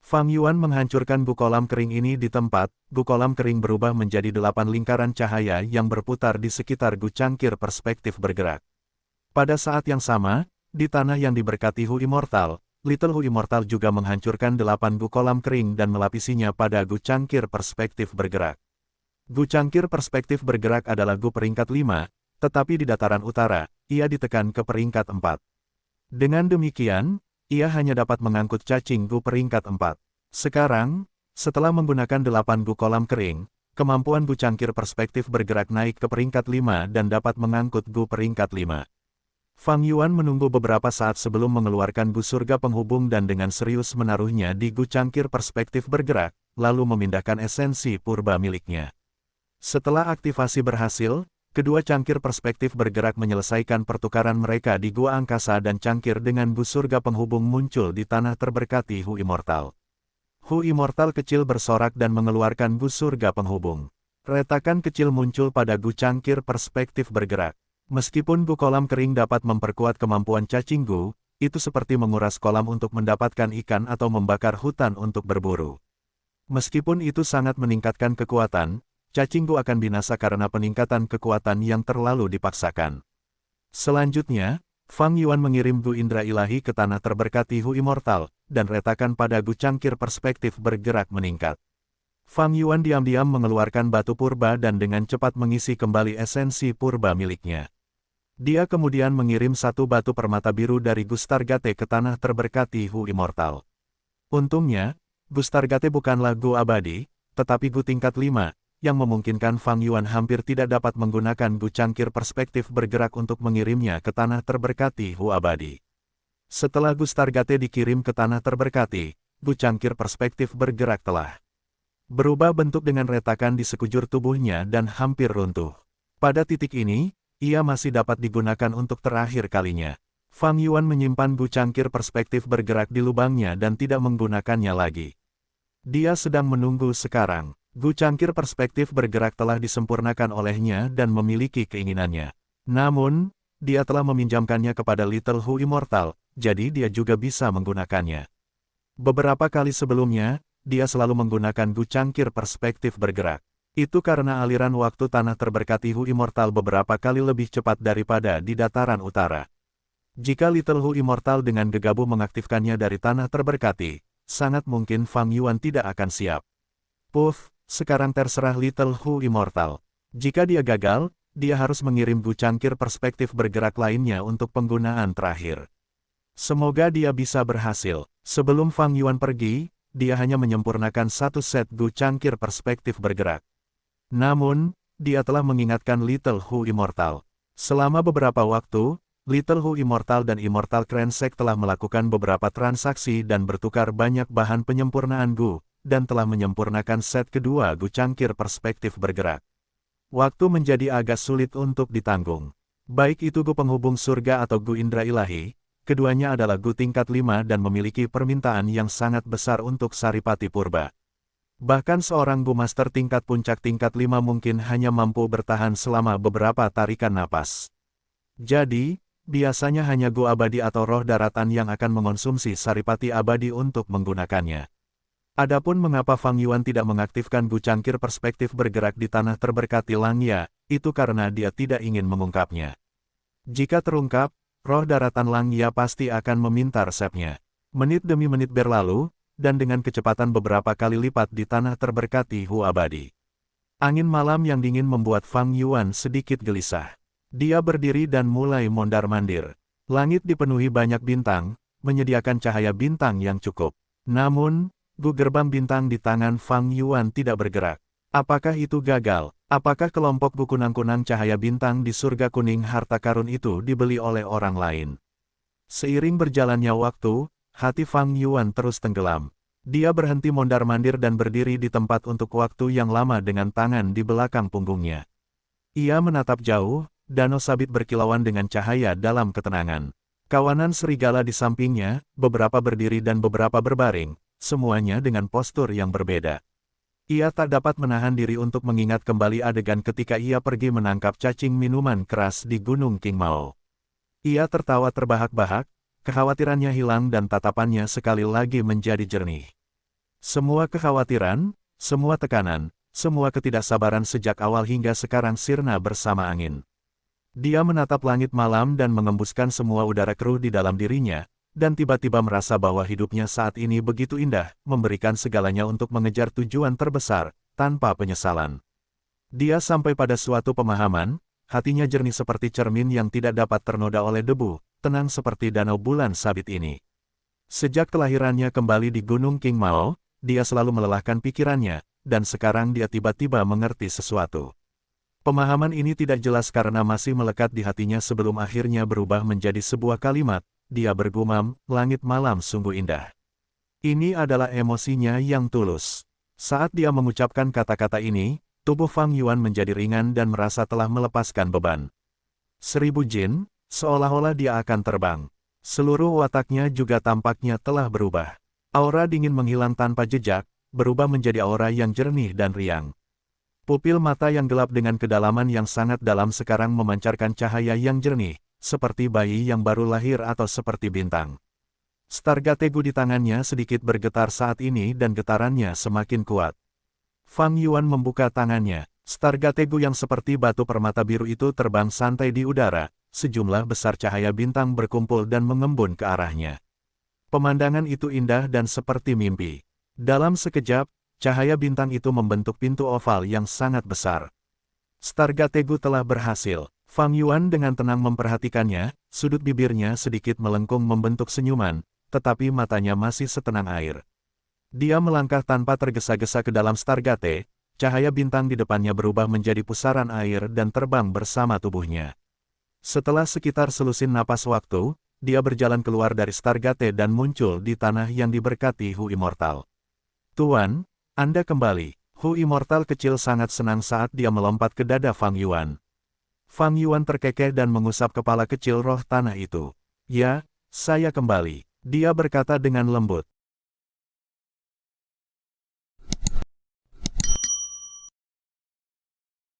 [SPEAKER 1] Fang Yuan menghancurkan gu kolam kering ini di tempat, gu kolam kering berubah menjadi 8 lingkaran cahaya yang berputar di sekitar gu cangkir perspektif bergerak. Pada saat yang sama, di tanah yang diberkati Hu Immortal, Little Hu Immortal juga menghancurkan 8 gu kolam kering dan melapisinya pada gu cangkir perspektif bergerak. Gu cangkir perspektif bergerak adalah gu peringkat 5, tetapi di dataran utara, ia ditekan ke peringkat 4. Dengan demikian, ia hanya dapat mengangkut cacing gu peringkat 4. Sekarang, setelah menggunakan 8 gu kolam kering, kemampuan gu cangkir perspektif bergerak naik ke peringkat 5 dan dapat mengangkut gu peringkat 5. Fang Yuan menunggu beberapa saat sebelum mengeluarkan gu surga penghubung dan dengan serius menaruhnya di gu cangkir perspektif bergerak, lalu memindahkan esensi purba miliknya. Setelah aktivasi berhasil, kedua cangkir perspektif bergerak menyelesaikan pertukaran mereka di gua angkasa dan cangkir dengan gu surga penghubung muncul di tanah terberkati Hu Immortal. Hu Immortal kecil bersorak dan mengeluarkan gu surga penghubung. Retakan kecil muncul pada gu cangkir perspektif bergerak. Meskipun gu kolam kering dapat memperkuat kemampuan cacing gu, itu seperti menguras kolam untuk mendapatkan ikan atau membakar hutan untuk berburu. Meskipun itu sangat meningkatkan kekuatan, cacing gu akan binasa karena peningkatan kekuatan yang terlalu dipaksakan. Selanjutnya, Fang Yuan mengirim gu indra ilahi ke tanah terberkati Hu Immortal, dan retakan pada gu cangkir perspektif bergerak meningkat. Fang Yuan diam-diam mengeluarkan batu purba dan dengan cepat mengisi kembali esensi purba miliknya. Dia kemudian mengirim satu batu permata biru dari gu Stargate ke tanah terberkati Hu Immortal. Untungnya, gu Stargate bukanlah gu abadi, tetapi gu tingkat 5, yang memungkinkan Fang Yuan hampir tidak dapat menggunakan gu cangkir perspektif bergerak untuk mengirimnya ke tanah terberkati Hu abadi. Setelah gu Stargate dikirim ke tanah terberkati, gu cangkir perspektif bergerak telah berubah bentuk dengan retakan di sekujur tubuhnya dan hampir runtuh. Pada titik ini, ia masih dapat digunakan untuk terakhir kalinya. Fang Yuan menyimpan gu cangkir perspektif bergerak di lubangnya dan tidak menggunakannya lagi. Dia sedang menunggu sekarang. Gu cangkir perspektif bergerak telah disempurnakan olehnya dan memiliki keinginannya. Namun, dia telah meminjamkannya kepada Little Hu Immortal, jadi dia juga bisa menggunakannya. Beberapa kali sebelumnya, dia selalu menggunakan gu cangkir perspektif bergerak. Itu karena aliran waktu tanah terberkati Hu Immortal beberapa kali lebih cepat daripada di dataran utara. Jika Little Hu Immortal dengan gegabah mengaktifkannya dari tanah terberkati, sangat mungkin Fang Yuan tidak akan siap. Puff. Sekarang terserah Little Hu Immortal. Jika dia gagal, dia harus mengirim gu cangkir perspektif bergerak lainnya untuk penggunaan terakhir. Semoga dia bisa berhasil. Sebelum Fang Yuan pergi, dia hanya menyempurnakan satu set gu cangkir perspektif bergerak. Namun, dia telah mengingatkan Little Hu Immortal. Selama beberapa waktu, Little Hu Immortal dan Immortal Crensec telah melakukan beberapa transaksi dan bertukar banyak bahan penyempurnaan gu, dan telah menyempurnakan set kedua gu cangkir perspektif bergerak. Waktu menjadi agak sulit untuk ditanggung. Baik itu gu penghubung surga atau gu indra ilahi, keduanya adalah gu tingkat 5 dan memiliki permintaan yang sangat besar untuk Saripati Purba. Bahkan seorang gu master tingkat puncak tingkat 5 mungkin hanya mampu bertahan selama beberapa tarikan napas. Jadi, biasanya hanya gu abadi atau roh daratan yang akan mengonsumsi Saripati abadi untuk menggunakannya. Adapun mengapa Fang Yuan tidak mengaktifkan gu cangkir perspektif bergerak di tanah terberkati Langya, itu karena dia tidak ingin mengungkapnya. Jika terungkap, roh daratan Langya pasti akan meminta resepnya. Menit demi menit berlalu, dan dengan kecepatan beberapa kali lipat di tanah terberkati Hu abadi. Angin malam yang dingin membuat Fang Yuan sedikit gelisah. Dia berdiri dan mulai mondar-mandir. Langit dipenuhi banyak bintang, menyediakan cahaya bintang yang cukup. Namun, gu gerbang bintang di tangan Fang Yuan tidak bergerak. Apakah itu gagal? Apakah kelompok gu kunang-kunang cahaya bintang di surga kuning harta karun itu dibeli oleh orang lain? Seiring berjalannya waktu, hati Fang Yuan terus tenggelam. Dia berhenti mondar-mandir dan berdiri di tempat untuk waktu yang lama dengan tangan di belakang punggungnya. Ia menatap jauh, danau sabit berkilauan dengan cahaya dalam ketenangan. Kawanan serigala di sampingnya, beberapa berdiri dan beberapa berbaring, semuanya dengan postur yang berbeda. Ia tak dapat menahan diri untuk mengingat kembali adegan ketika ia pergi menangkap cacing minuman keras di Gunung King Mao. Ia tertawa terbahak-bahak, kekhawatirannya hilang dan tatapannya sekali lagi menjadi jernih. Semua kekhawatiran, semua tekanan, semua ketidaksabaran sejak awal hingga sekarang sirna bersama angin. Dia menatap langit malam dan mengembuskan semua udara keruh di dalam dirinya, dan tiba-tiba merasa bahwa hidupnya saat ini begitu indah, memberikan segalanya untuk mengejar tujuan terbesar, tanpa penyesalan. Dia sampai pada suatu pemahaman, hatinya jernih seperti cermin yang tidak dapat ternoda oleh debu, tenang seperti danau bulan sabit ini. Sejak kelahirannya kembali di Gunung King Mao, dia selalu melelahkan pikirannya, dan sekarang dia tiba-tiba mengerti sesuatu. Pemahaman ini tidak jelas karena masih melekat di hatinya sebelum akhirnya berubah menjadi sebuah kalimat. Dia bergumam, langit malam sungguh indah. Ini adalah emosinya yang tulus. Saat dia mengucapkan kata-kata ini, tubuh Fang Yuan menjadi ringan dan merasa telah melepaskan beban. 1000 jin, seolah-olah dia akan terbang. Seluruh wataknya juga tampaknya telah berubah. Aura dingin menghilang tanpa jejak, berubah menjadi aura yang jernih dan riang. Pupil mata yang gelap dengan kedalaman yang sangat dalam sekarang memancarkan cahaya yang jernih, seperti bayi yang baru lahir atau seperti bintang. Stargategu di tangannya sedikit bergetar saat ini dan getarannya semakin kuat. Fang Yuan membuka tangannya, Stargategu yang seperti batu permata biru itu terbang santai di udara, sejumlah besar cahaya bintang berkumpul dan mengembun ke arahnya. Pemandangan itu indah dan seperti mimpi. Dalam sekejap, cahaya bintang itu membentuk pintu oval yang sangat besar. Stargategu telah berhasil. Fang Yuan dengan tenang memperhatikannya, sudut bibirnya sedikit melengkung membentuk senyuman, tetapi matanya masih setenang air. Dia melangkah tanpa tergesa-gesa ke dalam Stargate, cahaya bintang di depannya berubah menjadi pusaran air dan terbang bersama tubuhnya. Setelah sekitar selusin napas waktu, dia berjalan keluar dari Stargate dan muncul di tanah yang diberkati Hu Immortal. Tuan, Anda kembali. Hu Immortal kecil sangat senang saat dia melompat ke dada Fang Yuan. Fang Yuan terkekeh dan mengusap kepala kecil roh tanah itu. Ya, saya kembali. Dia berkata dengan lembut.